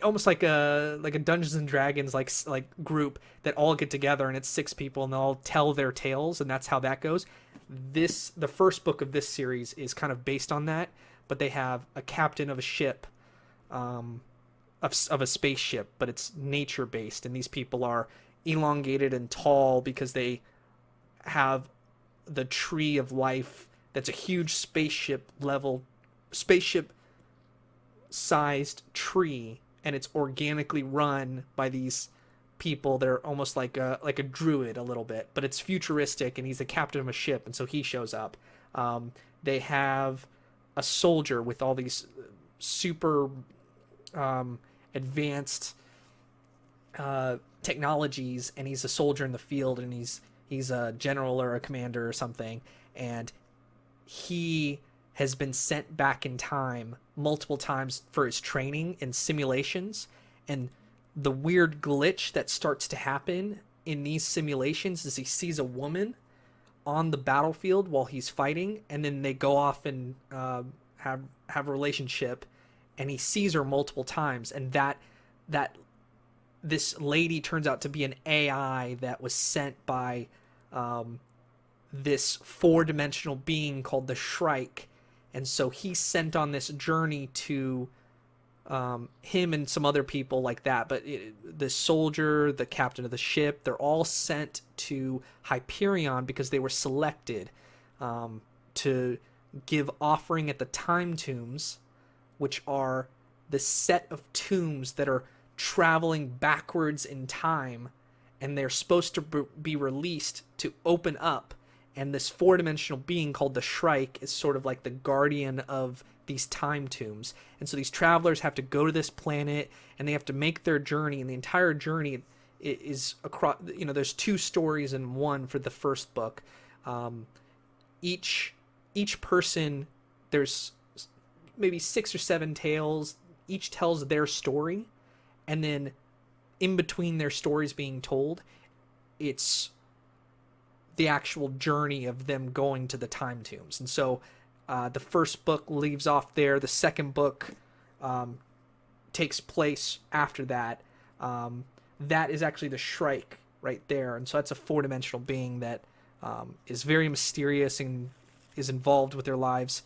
almost like a Dungeons and Dragons like group that all get together, and it's 6 people and they all tell their tales, and that's how that goes. The first book of this series is kind of based on that, but they have a captain of a ship, of a spaceship, but it's nature based, and these people are elongated and tall because they have the tree of life that's a huge spaceship sized tree, and it's organically run by these people. They're almost like a druid a little bit, but it's futuristic, and he's the captain of a ship, and so he shows up. They have a soldier with all these super advanced technologies, and he's a soldier in the field, and he's a general or a commander or something, and he has been sent back in time multiple times for his training in simulations. And the weird glitch that starts to happen in these simulations is he sees a woman on the battlefield while he's fighting, and then they go off and have a relationship, and he sees her multiple times, and that this lady turns out to be an AI that was sent by this 4-dimensional being called the Shrike. And so he's sent on this journey to him and some other people like that. But the soldier, the captain of the ship, they're all sent to Hyperion because they were selected to give offering at the time tombs, which are the set of tombs that are traveling backwards in time, and they're supposed to be released to open up. And this 4-dimensional being called the Shrike is sort of like the guardian of these time tombs. And so these travelers have to go to this planet, and they have to make their journey. And the entire journey is across. There's two stories in one for the first book. Um, each person, there's maybe 6 or 7 tales. Each tells their story, and then in between their stories being told, it's the actual journey of them going to the time tombs. And so the first book leaves off there. The second book takes place after that. That is actually the Shrike right there. And so that's a 4-dimensional being that is very mysterious and is involved with their lives.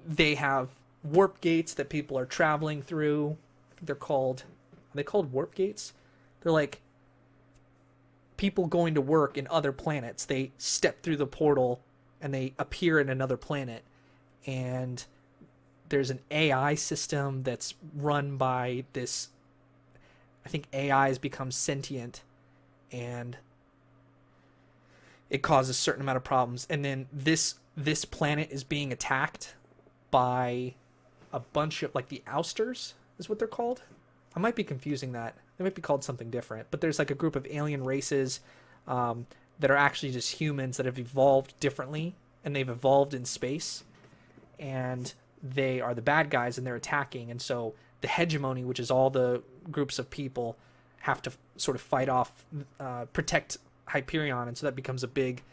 They have warp gates that people are traveling through. I think are they called warp gates? They're like people going to work in other planets. They step through the portal and they appear in another planet. And there's an AI system that's run by this, I think AI has become sentient, and it causes a certain amount of problems. And then this planet is being attacked by a bunch of, like, the Ousters is what they're called. I might be confusing that. They might be called something different. But there's like a group of alien races that are actually just humans that have evolved differently, and they've evolved in space. And they are the bad guys, and they're attacking. And so the hegemony, which is all the groups of people, have to sort of fight off, protect Hyperion, and so that becomes a big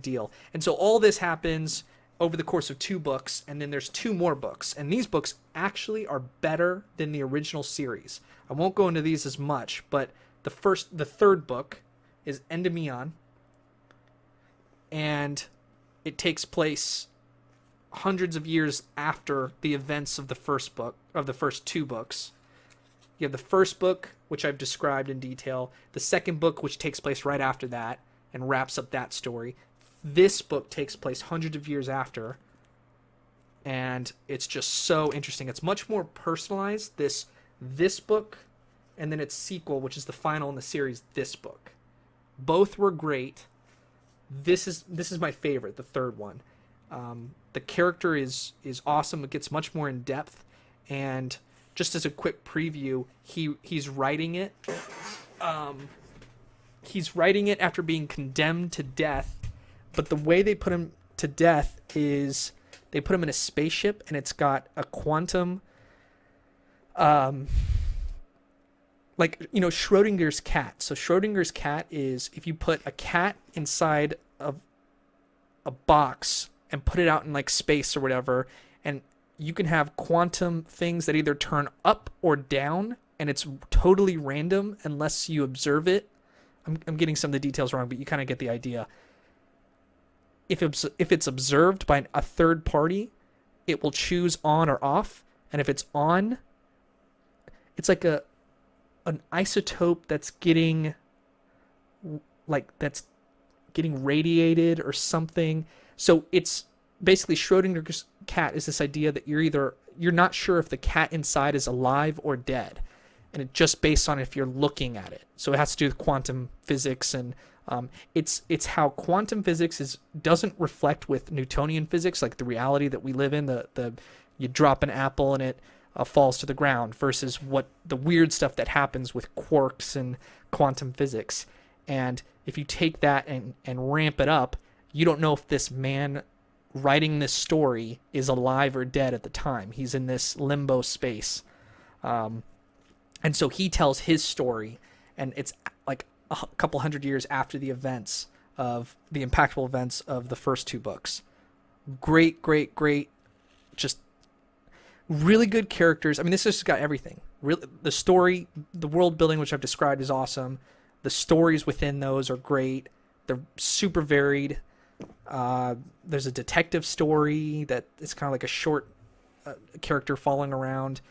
deal. And so all this happens over the course of 2 books, and then there's 2 more books, and these books actually are better than the original series. I won't go into these as much, but the third book is Endymion, and it takes place hundreds of years after the events of the first 2 books. You have the first book, which I've described in detail, the second book, which takes place right after that and wraps up that story. This book takes place hundreds of years after, and it's just so interesting. It's much more personalized, this book, and then its sequel, which is the final in the series, this book. Both were great. This is my favorite, the third one. The character is awesome. It gets much more in depth, and just as a quick preview, he's writing it. He's writing it after being condemned to death, but the way they put him to death is they put him in a spaceship, and it's got a quantum, like, Schrodinger's cat. So Schrodinger's cat is, if you put a cat inside of a box and put it out in like space or whatever, and you can have quantum things that either turn up or down, and it's totally random unless you observe it. I'm getting some of the details wrong, but you kind of get the idea. If it's observed by a third party, it will choose on or off, and if it's on, it's like an isotope that's getting radiated or something. So it's basically Schrodinger's cat is this idea that you're not sure if the cat inside is alive or dead, and it's just based on if you're looking at it. So it has to do with quantum physics, and it's how quantum physics doesn't reflect with Newtonian physics, like the reality that we live in. The you drop an apple and it falls to the ground, versus what the weird stuff that happens with quarks and quantum physics. And if you take that and ramp it up, you don't know if this man writing this story is alive or dead at the time. He's in this limbo space. And so he tells his story, and it's like a couple hundred years after the impactful events of the first 2 books. Great, just really good characters. I mean, this has got everything. Really, the story, the world building, which I've described, is awesome. The stories within those are great. They're super varied. There's a detective story that is kind of like a short character following around,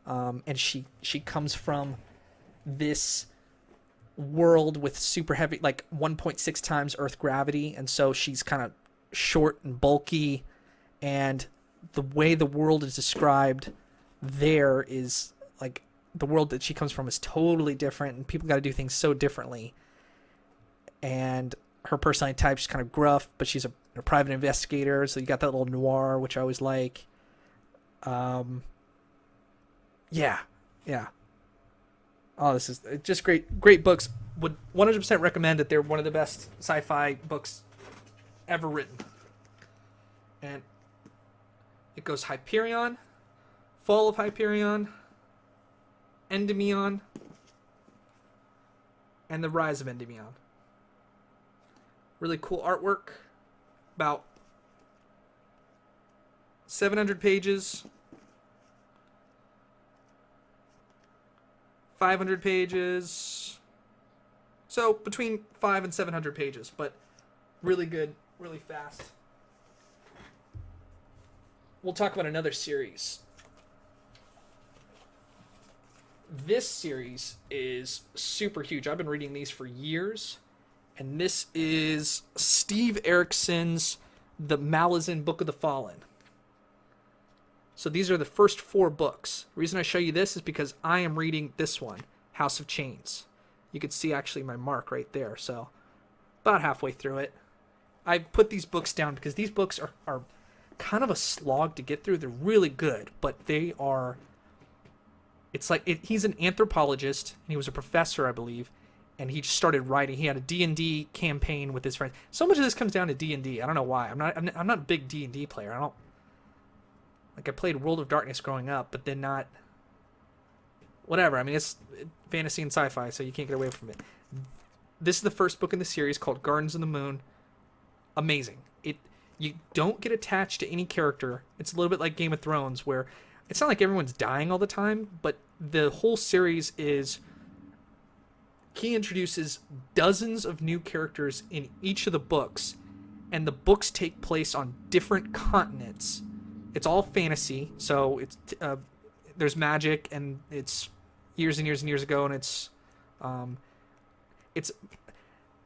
and she comes from this world with super heavy, like 1.6 times Earth gravity, and so she's kind of short and bulky, and the way the world is described there is like the world that she comes from is totally different, and people got to do things so differently. And her personality type, she's kind of gruff, but she's a private investigator, so you got that little noir, which I always like. Yeah. Oh, this is just great books. Would 100% recommend that they're one of the best sci-fi books ever written. And it goes Hyperion, Fall of Hyperion, Endymion, and the Rise of Endymion. Really cool artwork. About 700 pages. 500 pages. So between 5 and 700 pages, but really good, really fast. We'll talk about another series. This series is super huge. I've been reading these for years. And this is Steve Erickson's The Malazan Book of the Fallen. So these are the first 4 books. The reason I show you this is because I am reading this one, House of Chains. You can see actually my mark right there. So about halfway through it. I put these books down because these books are kind of a slog to get through. They're really good, but they are... It's like... he's an anthropologist, and he was a professor, I believe, and he just started writing. He had a D&D campaign with his friends. So much of this comes down to D&D. I don't know why. I'm not a big D&D player. I played World of Darkness growing up, but then not... Whatever. I mean, it's fantasy and sci-fi, so you can't get away from it. This is the first book in the series called Gardens of the Moon. Amazing. You don't get attached to any character. It's a little bit like Game of Thrones, where it's not like everyone's dying all the time, but the whole series is... He introduces dozens of new characters in each of the books, and the books take place on different continents. It's all fantasy, so it's there's magic, and it's years and years and years ago, and it's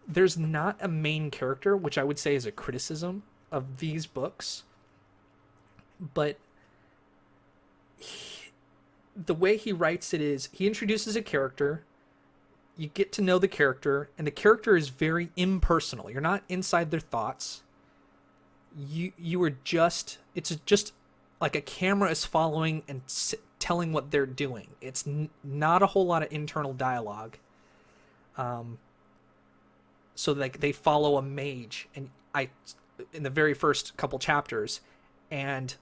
there's not a main character, which I would say is a criticism of these books, but the way he writes it is he introduces a character, you get to know the character, and the character is very impersonal. You're not inside their thoughts. You are just... It's just like a camera is following and telling what they're doing. It's not a whole lot of internal dialogue. So like they follow a mage, and in the very first couple chapters, and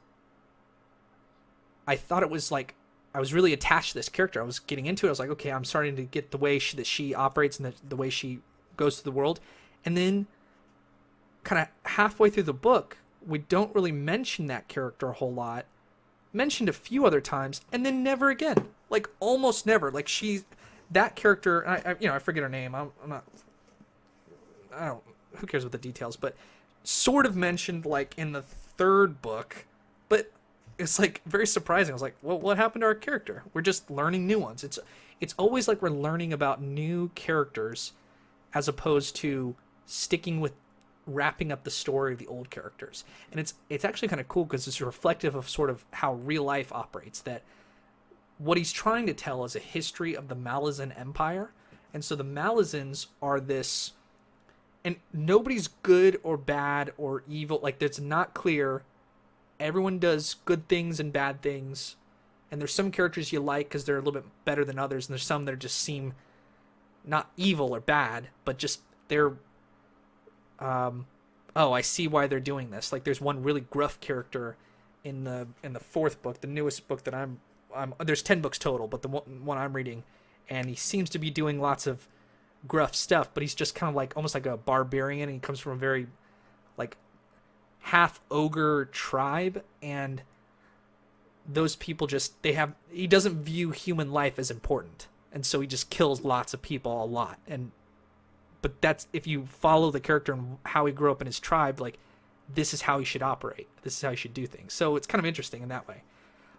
I thought it was like... I was really attached to this character. I was getting into it. I was like, okay, I'm starting to get the way that she operates and the way she goes through the world. And then kind of halfway through the book, we don't really mention that character a whole lot. Mentioned a few other times, and then never again. Like, almost never. Like, that character, I forget her name. I don't, who cares what the details, but sort of mentioned, like, in the 3rd book, but it's like very surprising. I was like, well, what happened to our character? We're just learning new ones. It's always like we're learning about new characters as opposed to sticking with wrapping up the story of the old characters. And it's actually kind of cool because it's reflective of sort of how real life operates, that what he's trying to tell is a history of the Malazan Empire. And so the Malazans are this, and nobody's good or bad or evil. Like, it's not clear. Everyone does good things and bad things, and there's some characters you like because they're a little bit better than others, and there's some that just seem not evil or bad, but just they're I see why they're doing this. Like, there's one really gruff character in the 4th book, the newest book that I'm there's 10 books total, but the one I'm reading, and he seems to be doing lots of gruff stuff, but he's just kind of like almost like a barbarian, and he comes from a very like half ogre tribe, and those people just he doesn't view human life as important, and so he just kills lots of people a lot. But that's, if you follow the character and how he grew up in his tribe, like, this is how he should operate, this is how he should do things. So it's kind of interesting in that way.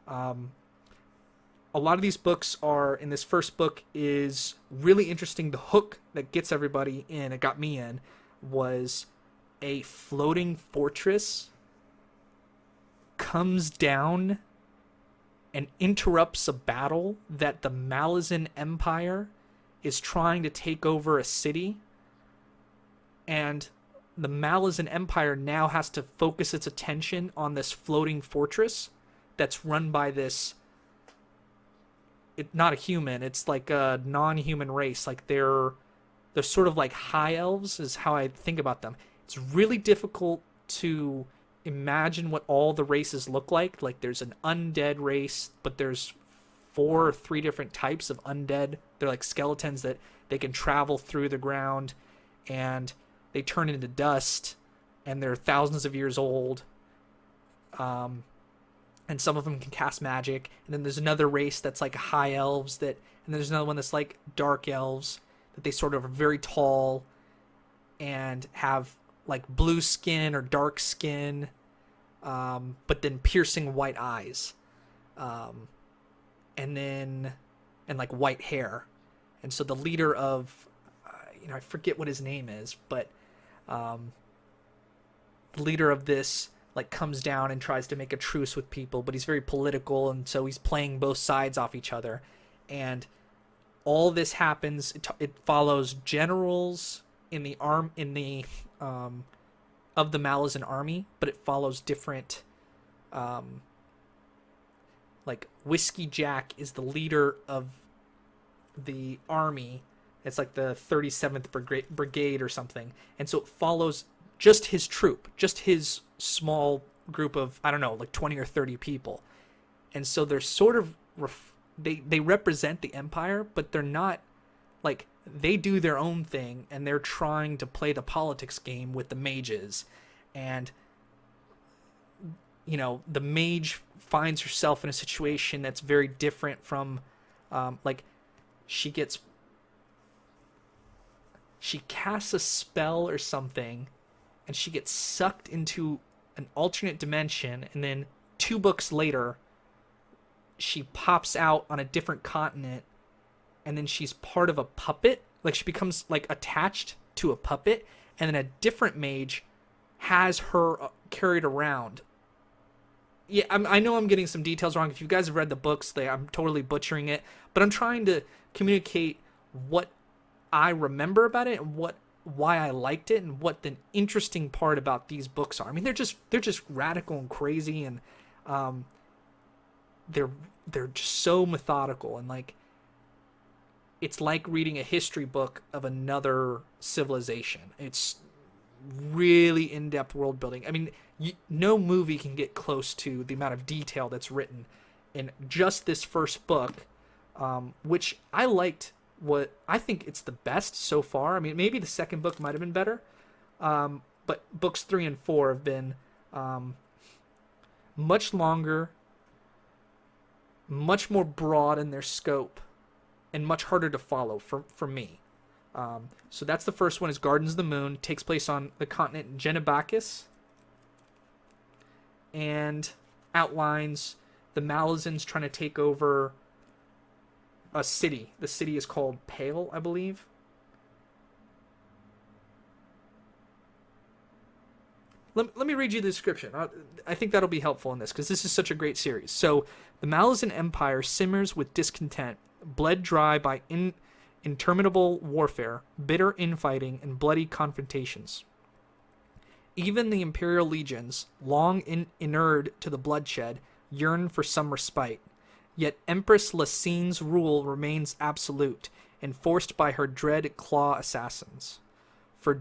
A lot of these books are, in this first book is really interesting. The hook that gets everybody in, it got me in, was a floating fortress comes down and interrupts a battle that the Malazan Empire is trying to take over a city. And the Malazan Empire now has to focus its attention on this floating fortress that's run by this... not a human. It's like a non-human race. Like they're sort of like high elves is how I think about them. It's really difficult to imagine what all the races look like. Like there's an undead race, but there's four or three different types of undead. They're like skeletons that they can travel through the ground and they turn into dust and they're thousands of years old. And some of them can cast magic. And then there's another race that's like high elves and there's another one that's like dark elves that they sort of are very tall and have like blue skin or dark skin, but then piercing white eyes, and like white hair. And so the leader of, I forget what his name is, but the leader of this like comes down and tries to make a truce with people, but he's very political, and so he's playing both sides off each other. And all this happens. It follows generals in the of the Malazan army, but it follows different. Like Whiskey Jack is the leader of the army. It's like the 37th Brigade or something, and so it follows just his troop, just his small group of, I don't know, like 20 or 30 people. And so they're sort of they represent the Empire, but they're not, like, they do their own thing and they're trying to play the politics game with the mages. And the mage finds herself in a situation that's very different from like she casts a spell or something and she gets sucked into an alternate dimension, and then 2 books later she pops out on a different continent, and then she's part of a puppet. Like she becomes like attached to a puppet, and then a different mage has her carried around. Yeah, I know I'm getting some details wrong. If you guys have read the books, I'm totally butchering it, but I'm trying to communicate what I remember about it and why I liked it and what the interesting part about these books are. I mean, they're just radical and crazy, and they're just so methodical, and like it's like reading a history book of another civilization. It's really in-depth world building. I mean, no movie can get close to the amount of detail that's written in just this first book, which I liked. What I think it's the best so far. I mean, maybe the second book might have been better, but books 3 and 4 have been much longer, much more broad in their scope, and much harder to follow for me. So that's the first one. Is Gardens of the Moon. Takes place on the continent Genebakis, and outlines the Malazans trying to take over a city. The city is called Pale, I believe. Let me read you the description. I think that'll be helpful in this, because this is such a great series. So, the Malazan Empire simmers with discontent, bled dry by interminable warfare, bitter infighting, and bloody confrontations. Even the Imperial legions, long inured to the bloodshed, yearn for some respite. Yet Empress Lacine's rule remains absolute, enforced by her dread claw assassins. For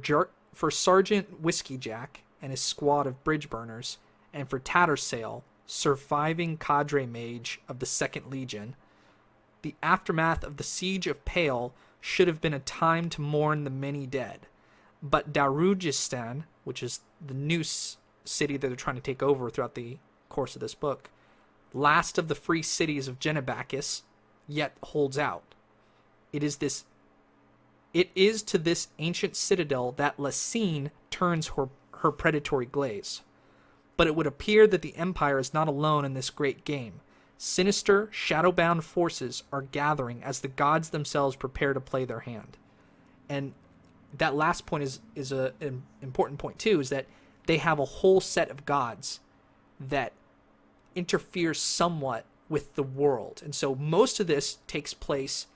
Sergeant Whiskey Jack and his squad of bridge burners, and for Tattersail, surviving cadre mage of the 2nd Legion, the aftermath of the Siege of Pale should have been a time to mourn the many dead. But Darujistan, which is the new city that they're trying to take over throughout the course of this book, last of the free cities of Genebakis, yet holds out. It is to this ancient citadel that Lacine turns her predatory glaze. But it would appear that the Empire is not alone in this great game. Sinister, shadow-bound forces are gathering as the gods themselves prepare to play their hand. And that last point is an important point too, is that they have a whole set of gods that interferes somewhat with the world. And so most of this takes place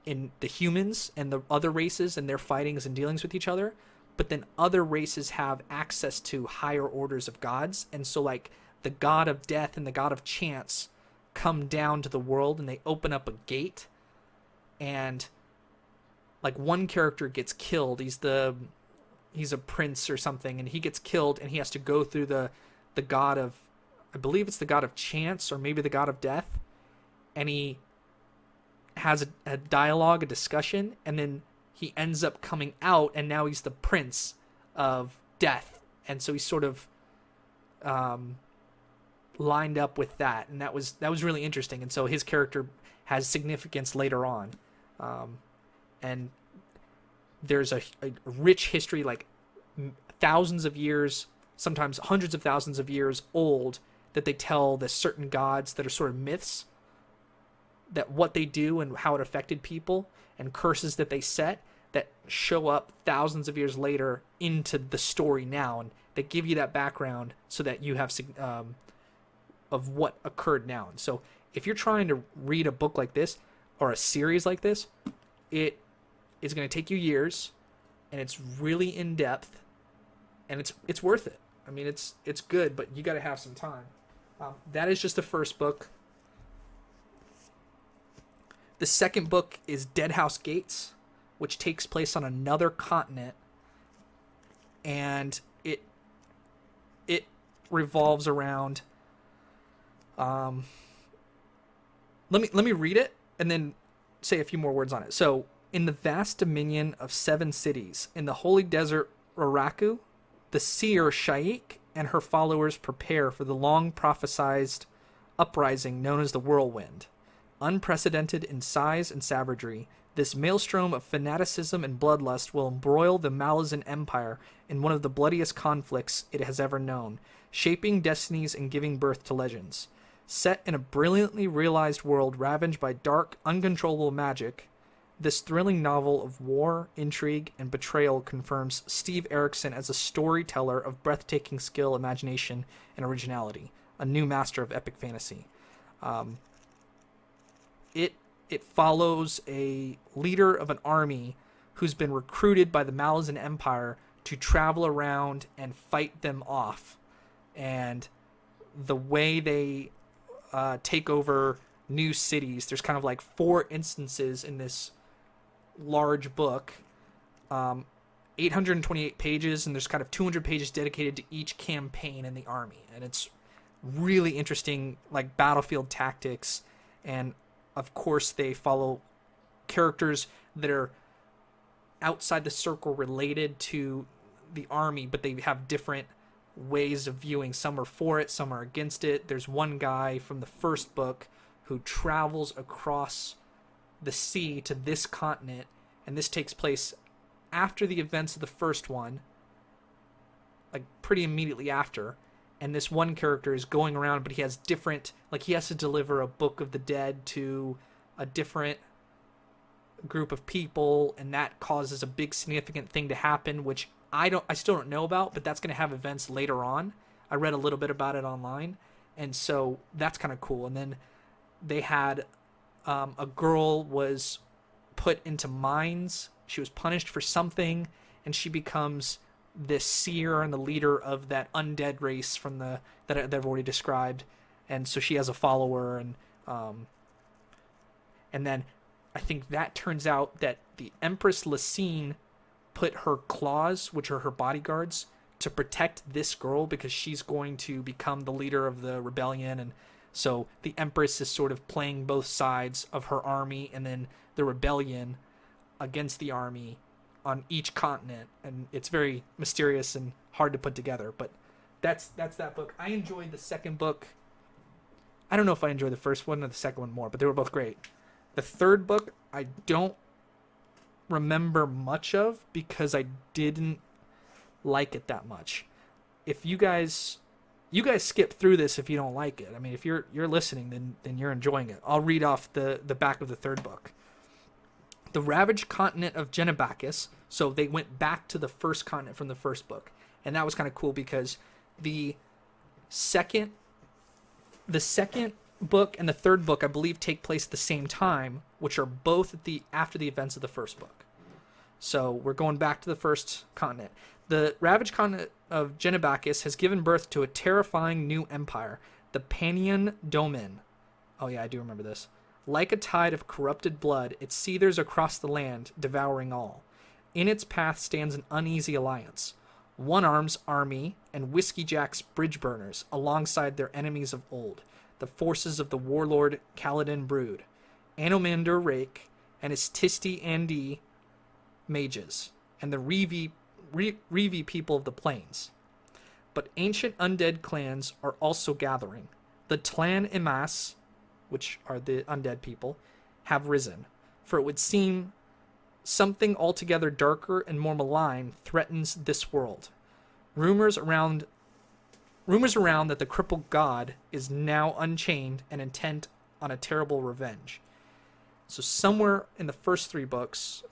in the humans and the other races and their fightings and dealings with each other, but then other races have access to higher orders of gods. And so like the god of death and the god of chance come down to the world, and they open up a gate, and like one character gets killed. He's a prince or something, and he gets killed, and he has to go through the god of, I believe it's the god of chance, or maybe the god of death, and he has a dialogue, a discussion, and then he ends up coming out, and now he's the prince of death, and so he's sort of lined up with that, and that was really interesting, and so his character has significance later on, and there's a rich history, like thousands of years, sometimes hundreds of thousands of years old, that they tell the certain gods that are sort of myths, that what they do and how it affected people, and curses that they set that show up thousands of years later into the story now, and they give you that background so that you have of what occurred now. And so if you're trying to read a book like this or a series like this, it is going to take you years, and it's really in depth, and it's worth it. I mean, it's good, but you got to have some time. That is just the first book. The second book is Deadhouse Gates, which takes place on another continent, and it revolves around. Let me read it and then say a few more words on it. So, in the vast dominion of 7 cities, in the holy desert Raraku, the seer Shaik and her followers prepare for the long prophesied uprising known as the Whirlwind. Unprecedented in size and savagery, this maelstrom of fanaticism and bloodlust will embroil the Malazan Empire in one of the bloodiest conflicts it has ever known, shaping destinies and giving birth to legends. Set in a brilliantly realized world ravaged by dark, uncontrollable magic, this thrilling novel of war, intrigue, and betrayal confirms Steve Erickson as a storyteller of breathtaking skill, imagination, and originality, a new master of epic fantasy. It follows a leader of an army who's been recruited by the Malazan Empire to travel around and fight them off. And the way they take over new cities, there's kind of like 4 instances in this large book, 828 pages, and there's kind of 200 pages dedicated to each campaign in the army. And it's really interesting, like battlefield tactics, and of course they follow characters that are outside the circle related to the army, but they have different ways of viewing. Some are for it, some are against it. There's one guy from the first book who travels across the sea to this continent, and this takes place after the events of the first one, like pretty immediately after. And this one character is going around, but he has different, like he has to deliver a book of the dead to a different group of people, and that causes a big significant thing to happen, which I still don't know about, but that's going to have events later on. I read a little bit about it online, and so that's kind of cool. And then they had a girl was put into mines. She was punished for something, and she becomes this seer and the leader of that undead race from that I've already described. And so she has a follower, and then I think that turns out that the Empress Lysine put her claws, which are her bodyguards, to protect this girl because she's going to become the leader of the rebellion. And so the Empress is sort of playing both sides of her army and then the rebellion against the army on each continent. And it's very mysterious and hard to put together, but that's that book. I enjoyed the second book. I don't know if I enjoyed the first one or the second one more, but they were both great. The third book, I don't remember much of because I didn't like it that much. If you guys skip through this if you don't like it. I mean, if you're listening, then you're enjoying it. I'll read off the back of the third book. The ravaged continent of Genebacus. So they went back to the first continent from the first book, and that was kind of cool because the second book and the third book, I believe, take place at the same time, which are both after the events of the first book. So we're going back to the first continent. The ravaged continent of Genebacus has given birth to a terrifying new empire, the Panian Domain. Oh yeah, I do remember this. Like a tide of corrupted blood, it seethers across the land, devouring all. In its path stands an uneasy alliance. One Arm's army and Whiskey Jack's bridge burners, alongside their enemies of old, the forces of the warlord Kaladin Brood, Anomander Rake and his Tisti Andi mages, and the Revi people of the plains. But ancient undead clans are also gathering. The Tlan Imas, which are the undead people, have risen, for it would seem something altogether darker and more malign threatens this world. Rumors around that the crippled god is now unchained and intent on a terrible revenge. So somewhere in the first two books,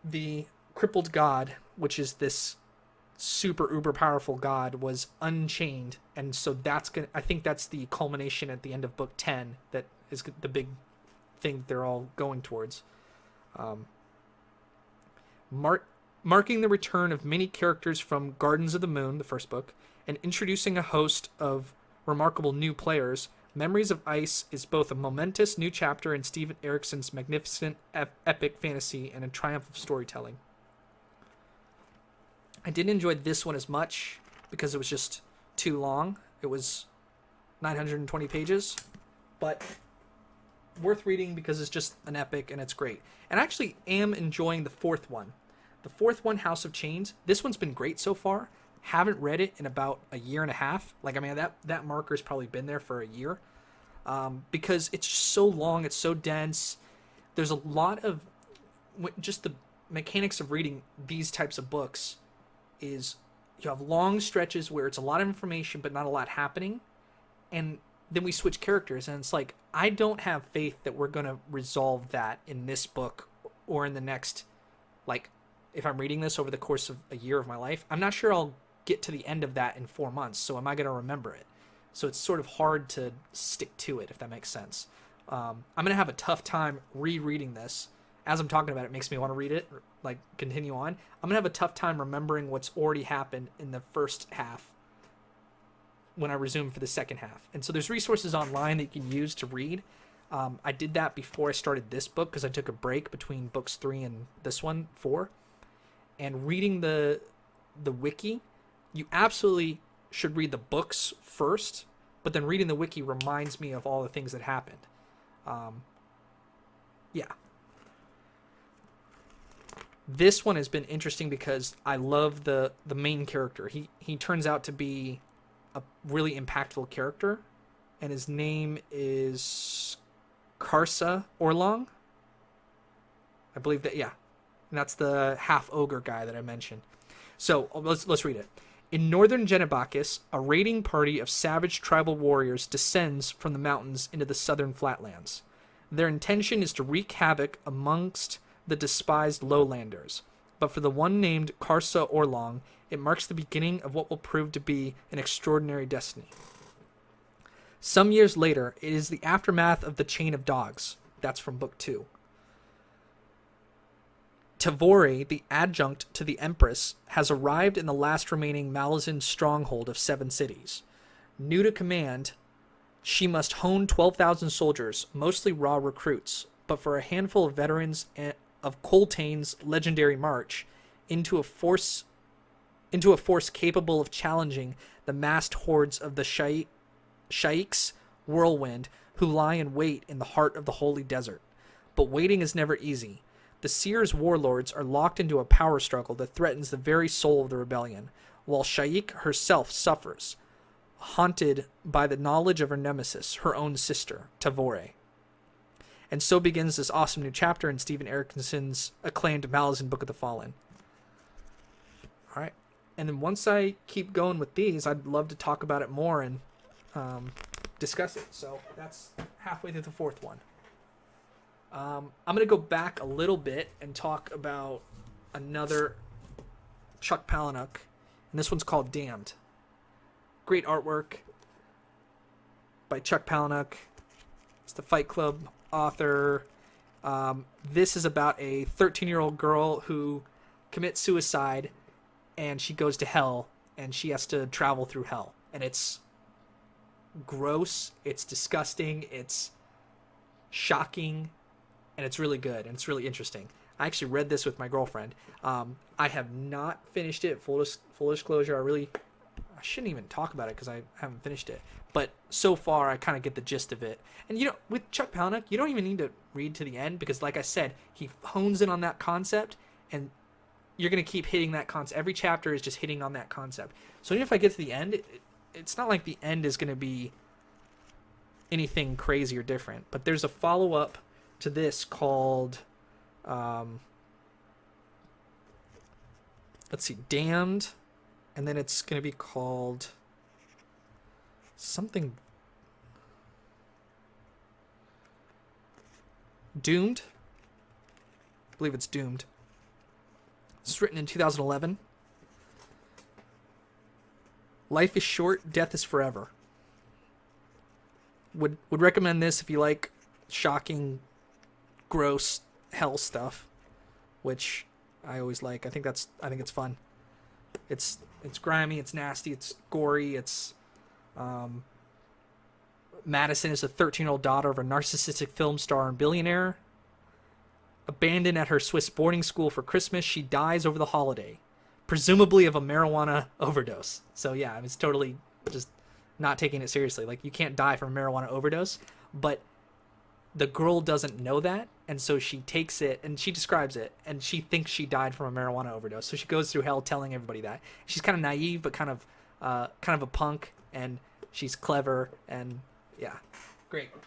the crippled god, which is this super uber powerful god, was unchained, and so I think that's the culmination at the end of book 10 that is the big thing they're all going towards. Marking the return of many characters from Gardens of the Moon, the first book, and introducing a host of remarkable new players, Memories of Ice is both a momentous new chapter in Steven Erikson's magnificent epic fantasy and a triumph of storytelling. I didn't enjoy this one as much because it was just too long. It was 920 pages, but worth reading because it's just an epic and it's great. And I actually am enjoying the fourth one. The fourth one, House of Chains, this one's been great so far. Haven't read it in about a year and a half. That marker's probably been there for a year. Because it's so long, it's so dense. There's a lot of just the mechanics of reading these types of books is you have long stretches where it's a lot of information but not a lot happening, and then we switch characters, and it's like, I don't have faith that we're going to resolve that in this book or in the next, like, if I'm reading this over the course of a year of my life, I'm not sure I'll get to the end of that in 4 months, so am I going to remember it? So it's sort of hard to stick to it, if that makes sense. I'm going to have a tough time rereading this. As I'm talking about it, it makes me want to read it, like continue on. I'm going to have a tough time remembering what's already happened in the first half when I resume for the second half. And so there's resources online that you can use to read. I did that before I started this book because I took a break between books 3 and this one, 4. And reading the wiki, you absolutely should read the books first, but then reading the wiki reminds me of all the things that happened. Yeah. This one has been interesting because I love the main character. He turns out to be a really impactful character, and his name is Karsa Orlong. I believe that, yeah. And that's the half ogre guy that I mentioned. So let's read it. In northern Genebakis, a raiding party of savage tribal warriors descends from the mountains into the southern flatlands. Their intention is to wreak havoc amongst the despised lowlanders, but for the one named Karsa Orlong, it marks the beginning of what will prove to be an extraordinary destiny. Some years later, it is the aftermath of the Chain of Dogs. That's from book 2. Tavore, the adjunct to the Empress, has arrived in the last remaining Malazan stronghold of 7 cities. New to command, she must hone 12,000 soldiers, mostly raw recruits, but for a handful of veterans of Coltane's legendary march, into a force capable of challenging the massed hordes of the Shaiks Whirlwind, who lie in wait in the heart of the holy desert. But waiting is never easy. The Seer's warlords are locked into a power struggle that threatens the very soul of the rebellion, while Shaik herself suffers, haunted by the knowledge of her nemesis, her own sister, Tavore. And so begins this awesome new chapter in Steven Erikson's acclaimed Malazan Book of the Fallen. All right. And then once I keep going with these, I'd love to talk about it more and discuss it. So that's halfway through the 4th one. I'm going to go back a little bit and talk about another Chuck Palahniuk, and this one's called Damned. Great artwork by Chuck Palahniuk. It's the Fight Club author. This is about a 13-year-old girl who commits suicide, and she goes to hell, and she has to travel through hell. And it's gross, it's disgusting, it's shocking, and it's really good, and it's really interesting. I actually read this with my girlfriend. I have not finished it. Full disclosure, I shouldn't even talk about it because I haven't finished it. But so far, I kind of get the gist of it. And with Chuck Palahniuk, you don't even need to read to the end because, like I said, he hones in on that concept, and you're gonna keep hitting that concept. Every chapter is just hitting on that concept. So even if I get to the end, it's not like the end is gonna be anything crazy or different. But there's a follow up to this called, let's see, Damned, and then it's gonna be called something Doomed. I believe it's Doomed. It's written in 2011. Life is short, death is forever. Would recommend this if you like shocking, gross hell stuff, which I always like. I think it's fun. It's grimy, it's nasty, it's gory, it's Madison is a 13-year-old daughter of a narcissistic film star and billionaire. Abandoned at her Swiss boarding school for Christmas, she dies over the holiday, presumably of a marijuana overdose. So yeah, it's totally just not taking it seriously. Like, you can't die from a marijuana overdose, but the girl doesn't know that, and so she takes it, and she describes it, and she thinks she died from a marijuana overdose. So she goes through hell telling everybody that. She's kind of naive, but kind of a punk, and she's clever, and yeah, great book.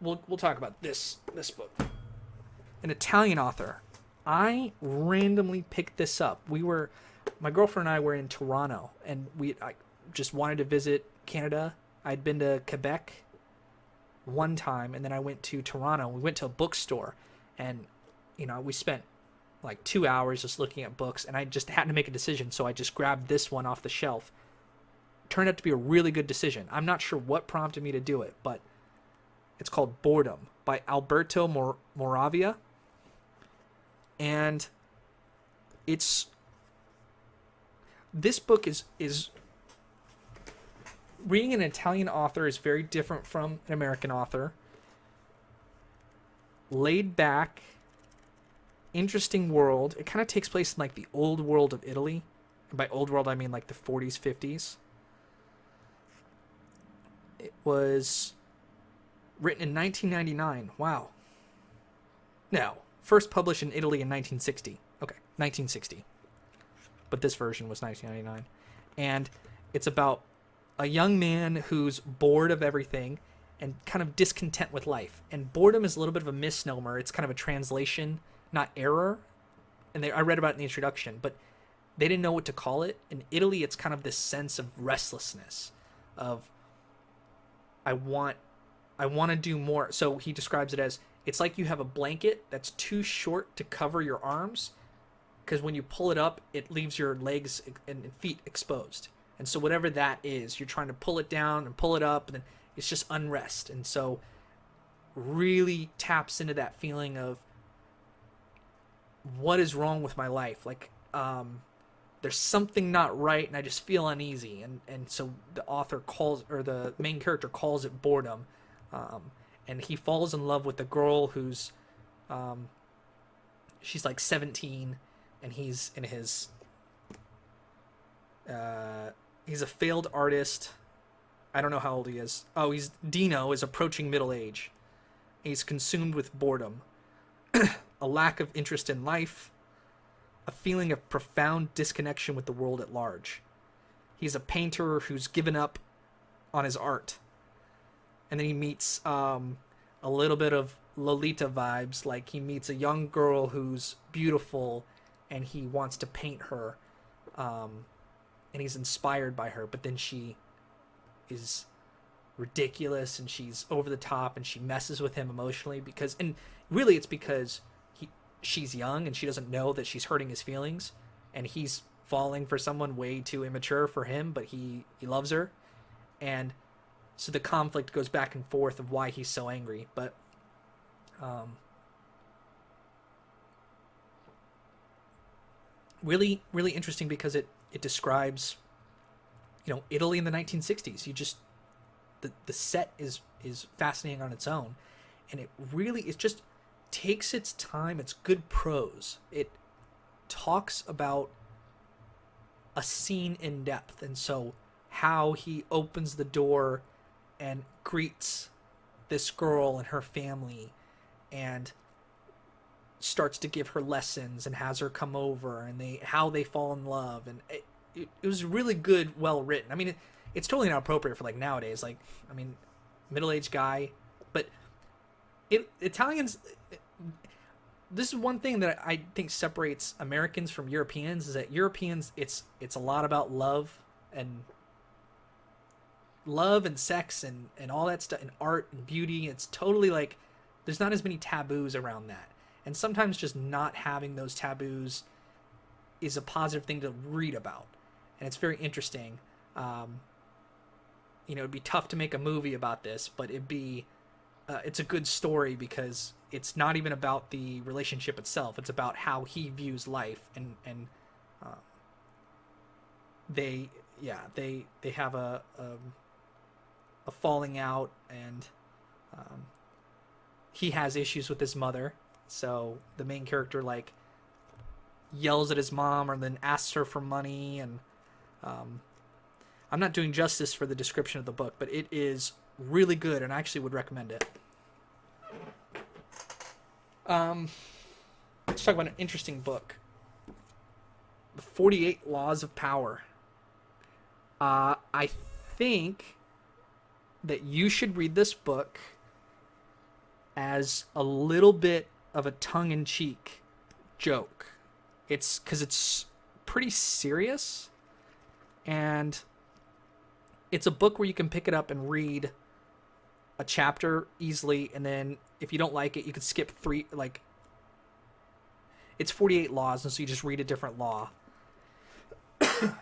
We'll talk about this book. An Italian author. I randomly picked this up. My girlfriend and I were in Toronto, and I just wanted to visit Canada. I'd been to Quebec one time, and then I went to Toronto. We went to a bookstore, and we spent like 2 hours just looking at books, and I just had to make a decision, so I just grabbed this one off the shelf. Turned out to be a really good decision. I'm not sure what prompted me to do it, but it's called Boredom by Alberto Moravia, and this book is reading an Italian author is very different from an American author. Laid back, interesting world. It kind of takes place in like the old world of Italy. And by old world, I mean like the 40s, 50s. It was written in 1999. Wow. No, first published in Italy in 1960. Okay, 1960. But this version was 1999. And it's about a young man who's bored of everything and kind of discontent with life. And boredom is a little bit of a misnomer. It's kind of a translation, not error. And I read about it in the introduction, but they didn't know what to call it. In Italy, it's kind of this sense of restlessness, of I want to do more. So he describes it as, it's like you have a blanket that's too short to cover your arms, because when you pull it up, it leaves your legs and feet exposed. And so whatever that is, you're trying to pull it down and pull it up, and then it's just unrest. And so really taps into that feeling of, what is wrong with my life? Like, there's something not right, and I just feel uneasy. And so the author the main character calls it boredom. And he falls in love with a girl who's, she's like 17, and he's in his, he's a failed artist. I don't know how old he is. Oh, Dino is approaching middle age. He's consumed with boredom, a lack of interest in life, a feeling of profound disconnection with the world at large. He's a painter who's given up on his art. And then he meets a little bit of Lolita vibes. Like, he meets a young girl who's beautiful, and he wants to paint her. And he's inspired by her, but then she is ridiculous, and she's over the top, and she messes with him emotionally and really it's because she's young, and she doesn't know that she's hurting his feelings, and he's falling for someone way too immature for him, but he loves her. And so the conflict goes back and forth of why he's so angry. But really, really interesting because it describes, Italy in the 1960s. The set is fascinating on its own, and it just takes its time. It's good prose. It talks about a scene in depth, and so how he opens the door and greets this girl and her family, and starts to give her lessons and has her come over, and how they fall in love, and it was really good, well written. I mean, it's totally not appropriate for like nowadays. Like, I mean, middle-aged guy, but Italians. This is one thing that I think separates Americans from Europeans, is that Europeans, it's a lot about and sex and all that stuff, and art and beauty. It's totally like there's not as many taboos around that, and sometimes just not having those taboos is a positive thing to read about, and it's very interesting. It'd be tough to make a movie about this, but it's a good story because it's not even about the relationship itself. It's about how he views life, and they have a falling out, and he has issues with his mother. So the main character like yells at his mom, or then asks her for money, and I'm not doing justice for the description of the book, but it is really good, and I actually would recommend it. Let's talk about an interesting book. The 48 Laws of Power. I think that you should read this book as a little bit of a tongue-in-cheek joke. It's because it's pretty serious, and it's a book where you can pick it up and read a chapter easily, and then if you don't like it, you could skip 3. Like, it's 48 laws, and so you just read a different law.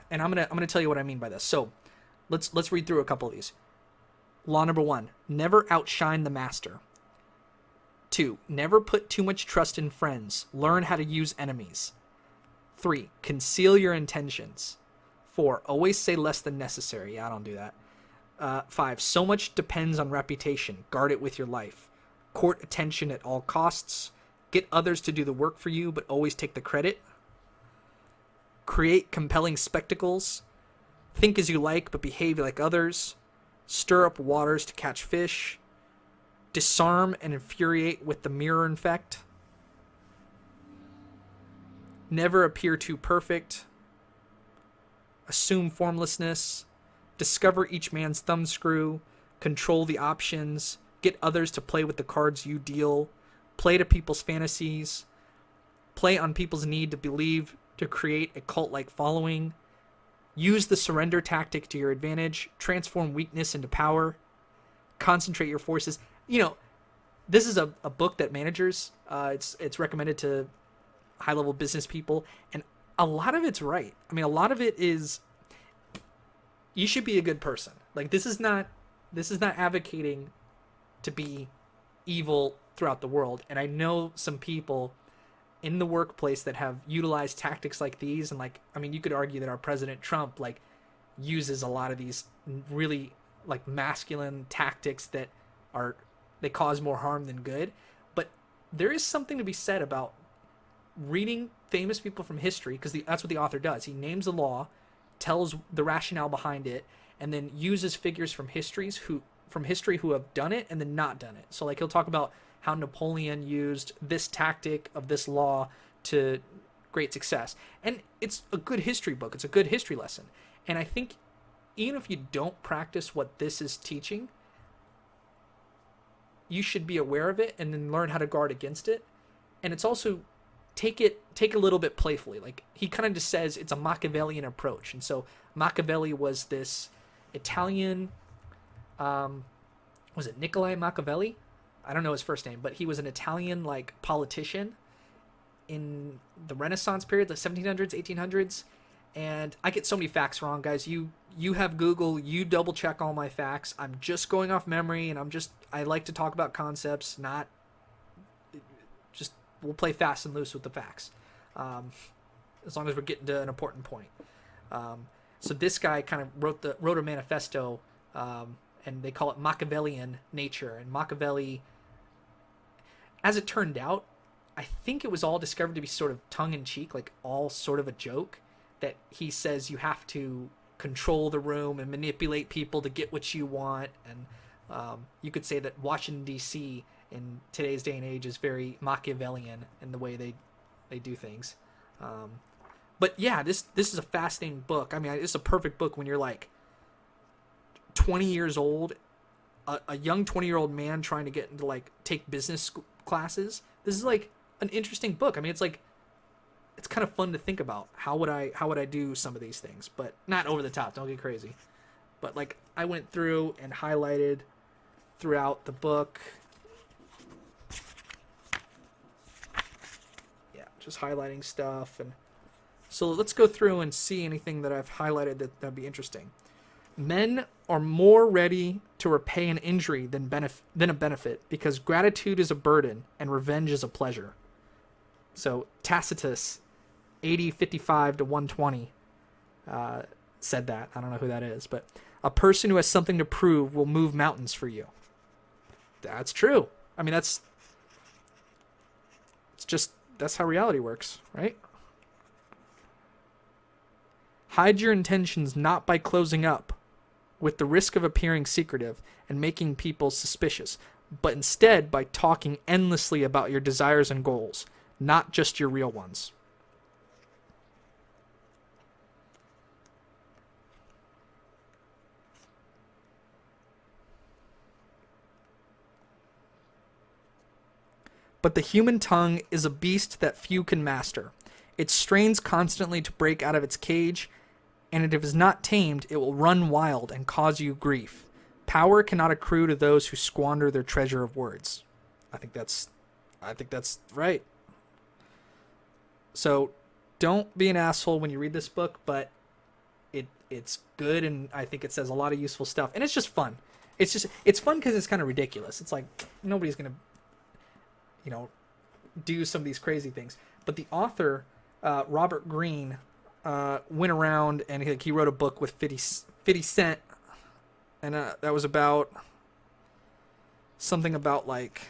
And I'm gonna tell you what I mean by this. So let's read through a couple of these. Law number 1: never outshine the master. 2: never put too much trust in friends. Learn how to use enemies. 3: conceal your intentions. 4: always say less than necessary. Yeah, I don't do that. 5: so much depends on reputation. Guard it with your life. Court attention at all costs. Get others to do the work for you, but always take the credit. Create compelling spectacles. Think as you like, but behave like others. Stir up waters to catch fish. Disarm and infuriate with the mirror effect. Never appear too perfect. Assume formlessness. Discover each man's thumbscrew. Control the options. Get others to play with the cards you deal. Play to people's fantasies. Play on people's need to believe, to create a cult-like following. Use the surrender tactic to your advantage. Transform weakness into power. Concentrate your forces. This is a book that managers, it's recommended to high-level business people, and a lot of it's right. I mean, a lot of it is, you should be a good person. Like, this is not advocating to be evil throughout the world. And I know some people in the workplace that have utilized tactics like these, and like, I mean, you could argue that our President Trump like uses a lot of these really like masculine tactics that they cause more harm than good. But there is something to be said about reading famous people from history, because that's what the author does. He names the law, tells the rationale behind it, and then uses figures from history who have done it and then not done it. So like, he'll talk about how Napoleon used this tactic of this law to great success. And it's a good history book. It's a good history lesson. And I think even if you don't practice what this is teaching, you should be aware of it and then learn how to guard against it. And it's also take a little bit playfully. Like, he kind of just says it's a Machiavellian approach. And so Machiavelli was this Italian, was it Niccolo Machiavelli? I don't know his first name, but he was an Italian like politician in the Renaissance period, the 1700s, 1800s. And I get so many facts wrong, guys. You have Google, you double check all my facts. I'm just going off memory, and I like to talk about concepts, not just, we'll play fast and loose with the facts. as long as we're getting to an important point. So this guy kind of wrote a manifesto, and they call it Machiavellian nature. And Machiavelli, as it turned out, I think it was all discovered to be sort of tongue-in-cheek, like all sort of a joke, that he says you have to control the room and manipulate people to get what you want. And you could say that Washington, D.C. in today's day and age is very Machiavellian in the way they do things. But yeah, this is a fascinating book. I mean, it's a perfect book when you're like 20 years old, a young 20-year-old man trying to get into like take business classes. This is like an interesting book. I mean, it's kind of fun to think about. How would I do some of these things? But not over the top. Don't get crazy. But like I went through and highlighted throughout the book. Yeah, just highlighting stuff. And so let's go through and see anything that I've highlighted that'd be interesting. Men are more ready to repay an injury than a benefit, because gratitude is a burden and revenge is a pleasure. So Tacitus, 80:55 to 120, said that. I don't know who that is, but a person who has something to prove will move mountains for you. That's true. I mean, that's how reality works, right? Hide your intentions not by closing up, with the risk of appearing secretive and making people suspicious, but instead by talking endlessly about your desires and goals, not just your real ones. But the human tongue is a beast that few can master. It strains constantly to break out of its cage, and if it is not tamed, it will run wild and cause you grief. Power cannot accrue to those who squander their treasure of words. I think that's right. So don't be an asshole when you read this book, but it's good, and I think it says a lot of useful stuff, and it's just fun. It's fun because it's kind of ridiculous. It's like nobody's gonna, do some of these crazy things. But the author, Robert Greene, went around and he wrote a book with 50 Cent, and that was about something about like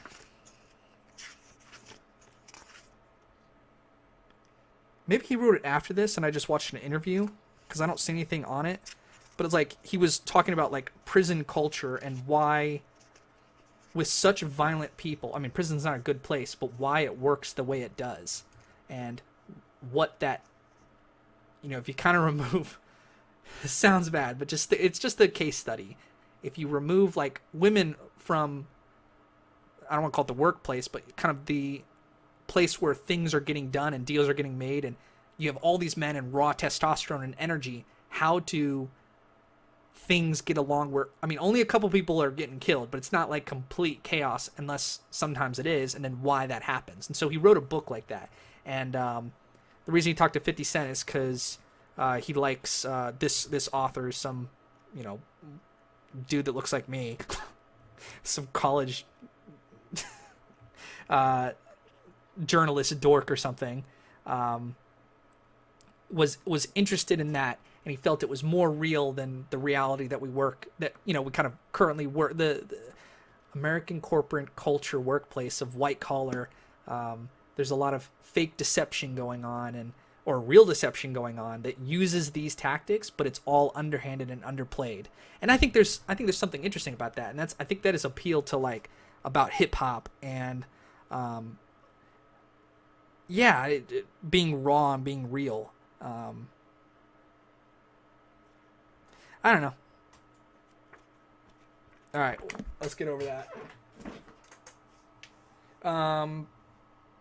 maybe he wrote it after this and I just watched an interview because I don't see anything on it, but it's like he was talking about like prison culture and why with such violent people, I mean, prison's not a good place, but why it works the way it does, and what that, if you kind of remove, it sounds bad, but it's just a case study. If you remove like women from, I don't want to call it the workplace, but kind of the place where things are getting done and deals are getting made, and you have all these men and raw testosterone and energy, how do things get along where, I mean, only a couple people are getting killed, but it's not like complete chaos unless sometimes it is, and then why that happens. And so he wrote a book like that. And the reason he talked to 50 Cent is because he likes this author, some, dude that looks like me, some college journalist dork or something, was interested in that, and he felt it was more real than the reality that we kind of currently work, the American corporate culture workplace of white collar. There's a lot of fake deception going on, or real deception going on that uses these tactics, but it's all underhanded and underplayed. And I think there's something interesting about that, and I think that is appeal to like about hip hop and being raw and being real. I don't know. All right, let's get over that.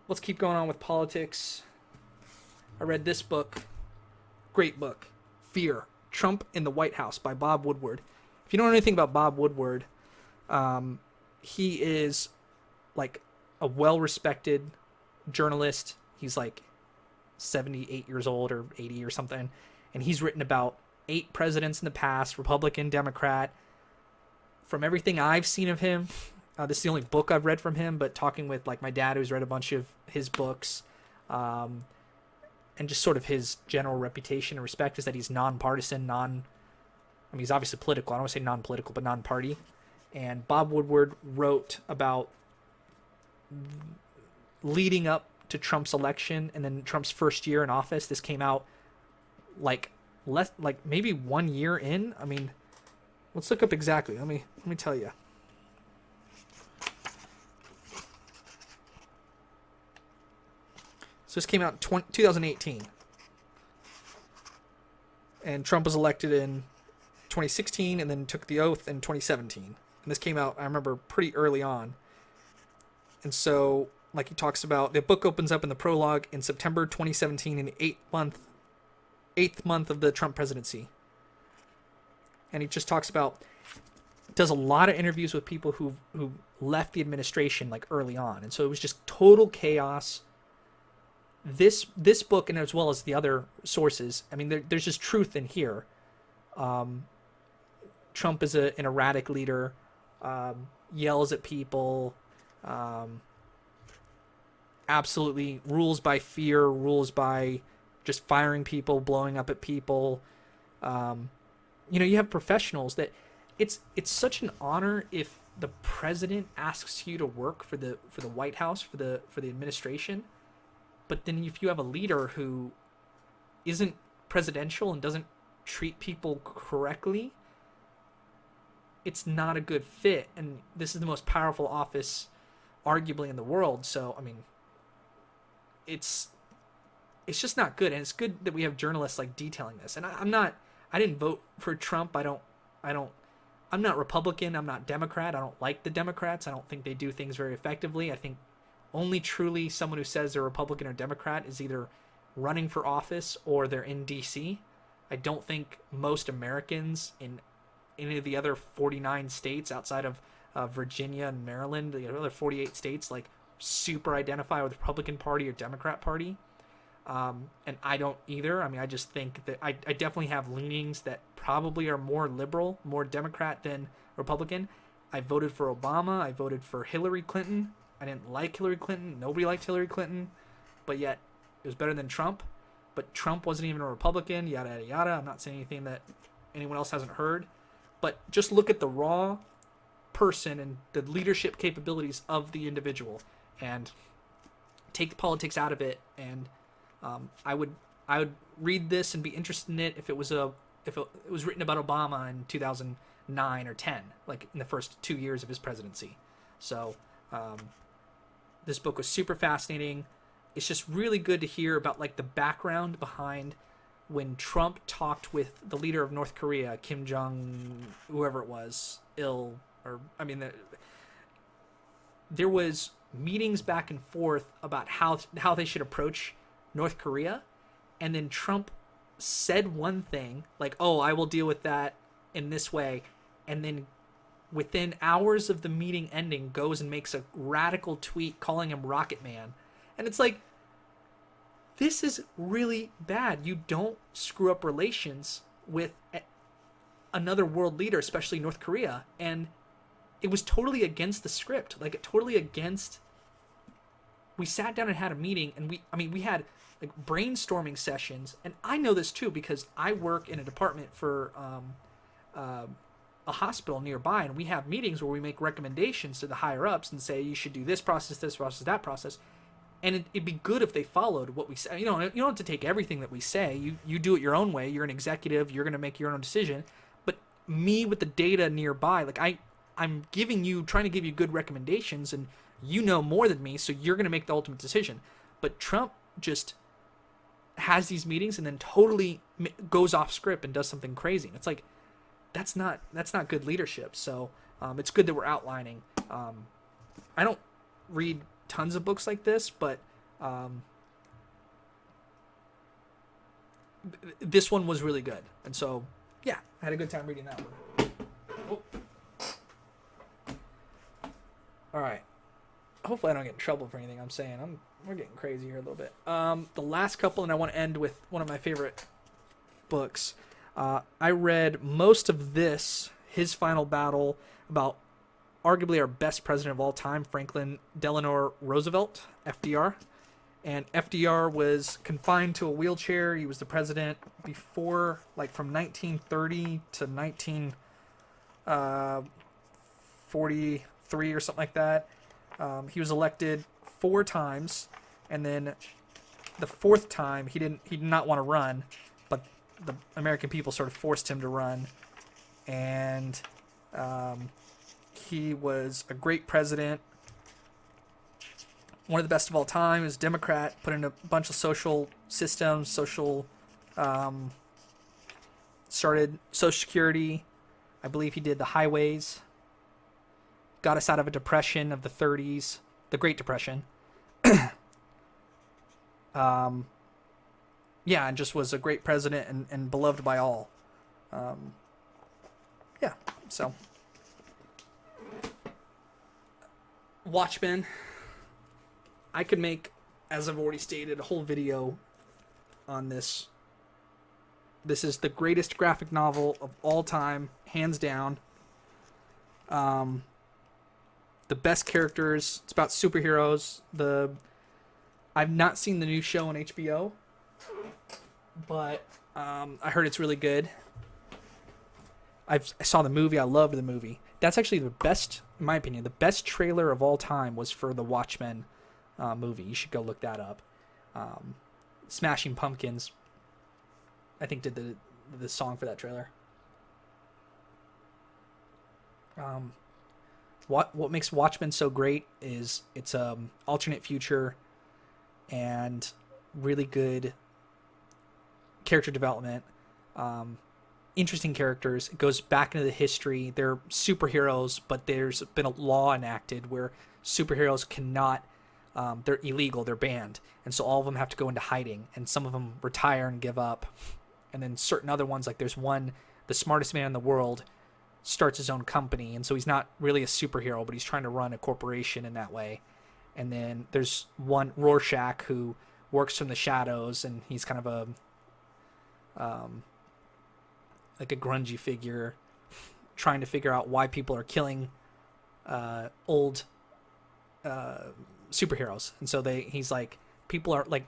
Let's keep going on with politics. I read this book. Great book. Fear. Trump in the White House by Bob Woodward. If you don't know anything about Bob Woodward, he is like a well-respected journalist. He's like 78 years old or 80 or something. And he's written about 8 presidents in the past, Republican, Democrat. From everything I've seen of him, this is the only book I've read from him, but talking with like my dad who's read a bunch of his books, and just sort of his general reputation and respect is that he's nonpartisan, I mean, he's obviously political. I don't want to say non-political, but non-party. And Bob Woodward wrote about leading up to Trump's election and then Trump's first year in office. This came out like maybe 1 year in. I mean, let's look up exactly. Let me tell you. So this came out in 2018. And Trump was elected in 2016 and then took the oath in 2017. And this came out, I remember, pretty early on. And so, like he talks about, the book opens up in the prologue in September 2017, in the eighth month of the Trump presidency. And he just talks about, does a lot of interviews with people who left the administration like early on. And so it was just total chaos. This book, and as well as the other sources, I mean, there's just truth in here. Trump is an erratic leader, yells at people, absolutely rules by fear, rules by just firing people, blowing up at people. You have professionals that it's such an honor if the president asks you to work for the White House, for the administration. But then if you have a leader who isn't presidential and doesn't treat people correctly, it's not a good fit. And this is the most powerful office arguably in the world. So, I mean, it's just not good. And it's good that we have journalists like detailing this. And I didn't vote for Trump. I'm not Republican. I'm not Democrat. I don't like the Democrats. I don't think they do things very effectively. I think only truly someone who says they're Republican or Democrat is either running for office or they're in D.C. I don't think most Americans in any of the other 49 states outside of Virginia and Maryland, the other 48 states, like super identify with the Republican Party or Democrat Party. And I don't either. I mean, I just think that I definitely have leanings that probably are more liberal, more Democrat than Republican. I voted for Obama. I voted for Hillary Clinton. I didn't like Hillary Clinton. Nobody liked Hillary Clinton. But yet, it was better than Trump. But Trump wasn't even a Republican, yada, yada, yada. I'm not saying anything that anyone else hasn't heard. But just look at the raw person and the leadership capabilities of the individual. And take the politics out of it. And I would read this and be interested in it if it was written about Obama in 2009 or 10, like in the first 2 years of his presidency. So this book was super fascinating. It's just really good to hear about like the background behind when Trump talked with the leader of North Korea, Kim Jong, whoever it was, there was meetings back and forth about how they should approach North Korea, and then Trump said one thing like, "Oh, I will deal with that in this way," and then within hours of the meeting ending goes and makes a radical tweet calling him Rocket Man. And it's like, this is really bad. You don't screw up relations with another world leader, especially North Korea. And it was totally against the script, like totally against. We sat down and had a meeting, and we had like brainstorming sessions. And I know this too because I work in a department for a hospital nearby, and we have meetings where we make recommendations to the higher ups and say you should do this process, that process. And it'd be good if they followed what we say. You don't have to take everything that we say. You do it your own way. You're an executive. You're going to make your own decision. But me with the data nearby, like I'm trying to give you good recommendations, and you know more than me, so you're going to make the ultimate decision. But Trump just has these meetings and then totally goes off script and does something crazy. And it's like, that's not good leadership. So it's good that we're outlining. I don't read tons of books like this, but this one was really good. And so, yeah, I had a good time reading that one. Oh. All right. Hopefully I don't get in trouble for anything I'm saying. We're getting crazy here a little bit. The last couple, and I want to end with one of my favorite books. I read most of this, His Final Battle, about arguably our best president of all time, Franklin Delano Roosevelt, FDR. and FDR was confined to a wheelchair. He was the president before, like, from 1930 to 1943 or something like that. He was elected 4 times, and then the 4th time he did not want to run, but the American people sort of forced him to run, and he was a great president, one of the best of all time. He was a Democrat, put in a bunch of social systems, started Social Security. I believe he did the highways, got us out of a depression of the 30s, the Great Depression. Yeah, and just was a great president and beloved by all. Yeah, so Watchmen. I could make, as I've already stated, a whole video on this. This is the greatest graphic novel of all time, hands down. The best characters. It's about superheroes. I've not seen the new show on HBO, but I heard it's really good. I saw the movie. I loved the movie. That's actually the best, in my opinion, the best trailer of all time was for the Watchmen movie. You should go look that up. Smashing Pumpkins, I think, did the song for that trailer. What makes Watchmen so great is it's alternate future and really good character development. Interesting characters. It goes back into the history. They're superheroes, but there's been a law enacted where superheroes cannot, they're illegal, they're banned. And so all of them have to go into hiding, and some of them retire and give up. And then certain other ones, like there's one, the smartest man in the world, starts his own company, and so he's not really a superhero, but he's trying to run a corporation in that way. And then there's one, Rorschach, who works from the shadows, and he's kind of a like a grungy figure, trying to figure out why people are killing old superheroes. And so he's like, people are like,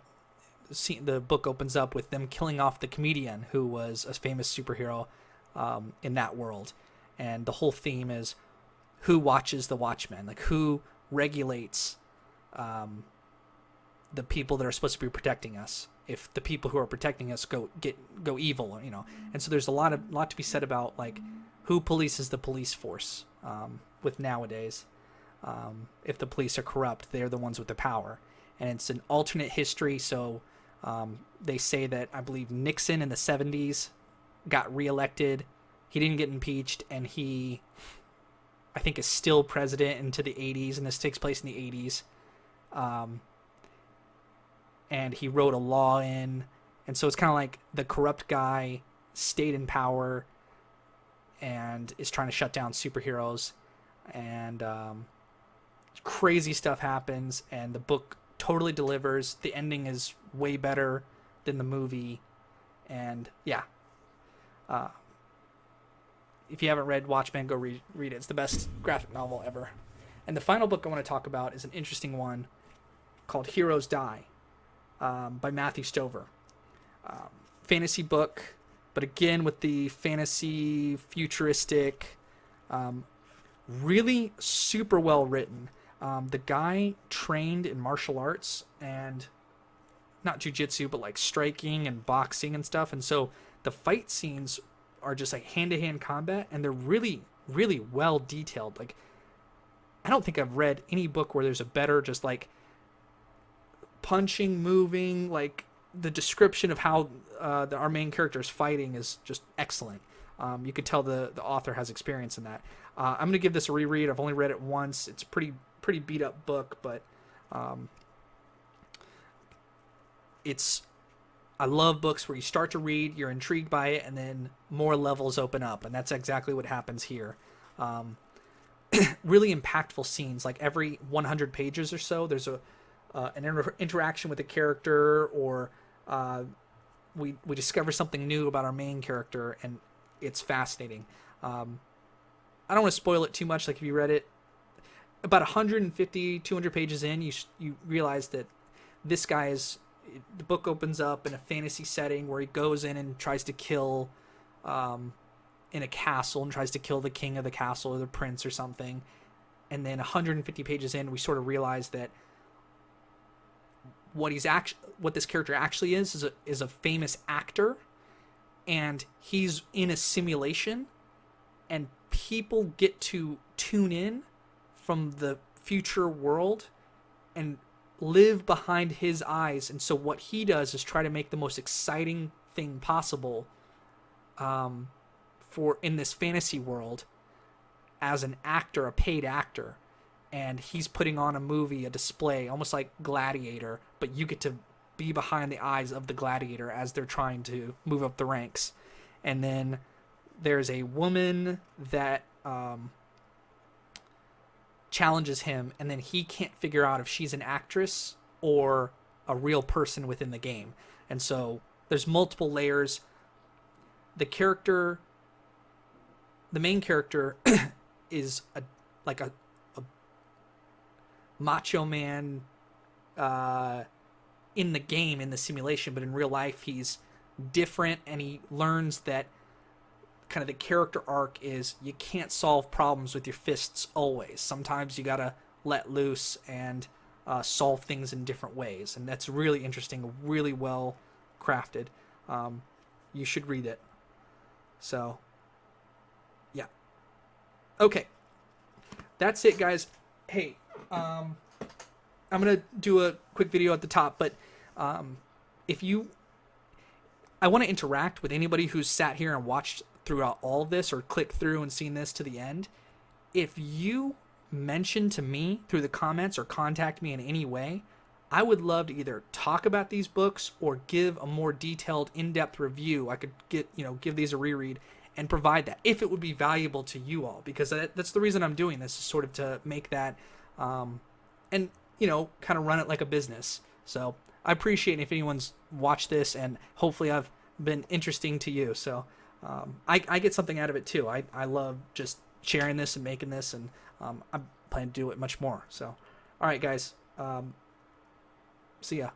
the book opens up with them killing off the comedian who was a famous superhero in that world. And the whole theme is who watches the Watchmen, like who regulates the people that are supposed to be protecting us. If the people who are protecting us go evil, and so there's a lot to be said about like who polices the police force with nowadays. If the police are corrupt, they're the ones with the power, and it's an alternate history. So they say that I believe Nixon in the 70s got reelected. He didn't get impeached, and he, I think, is still president into the 80s, and this takes place in the 80s. And he wrote a law in, and so it's kind of like the corrupt guy stayed in power and is trying to shut down superheroes, and crazy stuff happens, and the book totally delivers. The ending is way better than the movie, and yeah. If you haven't read Watchmen, go read it. It's the best graphic novel ever. And the final book I want to talk about is an interesting one called Heroes Die by Matthew Stover. Fantasy book, but again with the fantasy futuristic, really super well written. The guy trained in martial arts and not jujitsu, but like striking and boxing and stuff. And so the fight scenes are just like hand-to-hand combat, and they're really, really well detailed. Like, I don't think I've read any book where there's a better just like punching, moving, like the description of how our main character is fighting is just excellent. You could tell the author has experience in that. I'm going to give this a reread. I've only read it once. It's a pretty beat up book, but I love books where you start to read, you're intrigued by it, and then more levels open up, and that's exactly what happens here. Really impactful scenes, like every 100 pages or so, there's an interaction with a character, or we discover something new about our main character, and it's fascinating. I don't want to spoil it too much. Like if you read it, about 150, 200 pages in, you realize that this guy is, the book opens up in a fantasy setting where he goes in and tries to kill, in a castle, and tries to kill the king of the castle or the prince or something. And then 150 pages in, we sort of realize that what this character actually is a famous actor, and he's in a simulation, and people get to tune in from the future world and live behind his eyes. And so what he does is try to make the most exciting thing possible, for in this fantasy world as an actor, a paid actor. And he's putting on a movie, a display, almost like Gladiator, but you get to be behind the eyes of the gladiator as they're trying to move up the ranks. And then there's a woman that challenges him, and then he can't figure out if she's an actress or a real person within the game. And so there's multiple layers. The main character is a macho man in the game, in the simulation, but in real life he's different, and he learns that kind of the character arc is you can't solve problems with your fists always. Sometimes you gotta let loose and solve things in different ways, and that's really interesting, really well crafted. You should read it. So yeah, okay, that's it, guys. Hey, I'm gonna do a quick video at the top, but I want to interact with anybody who's sat here and watched throughout all of this, or clicked through and seen this to the end. If you mention to me through the comments or contact me in any way, I would love to either talk about these books or give a more detailed, in-depth review. I could give these a reread and provide that if it would be valuable to you all, because that's the reason I'm doing this, is sort of to make that and kind of run it like a business. So I appreciate if anyone's watched this, and hopefully I've been interesting to you. So I get something out of it too. I love just sharing this and making this, and I plan to do it much more. So all right, guys, see ya.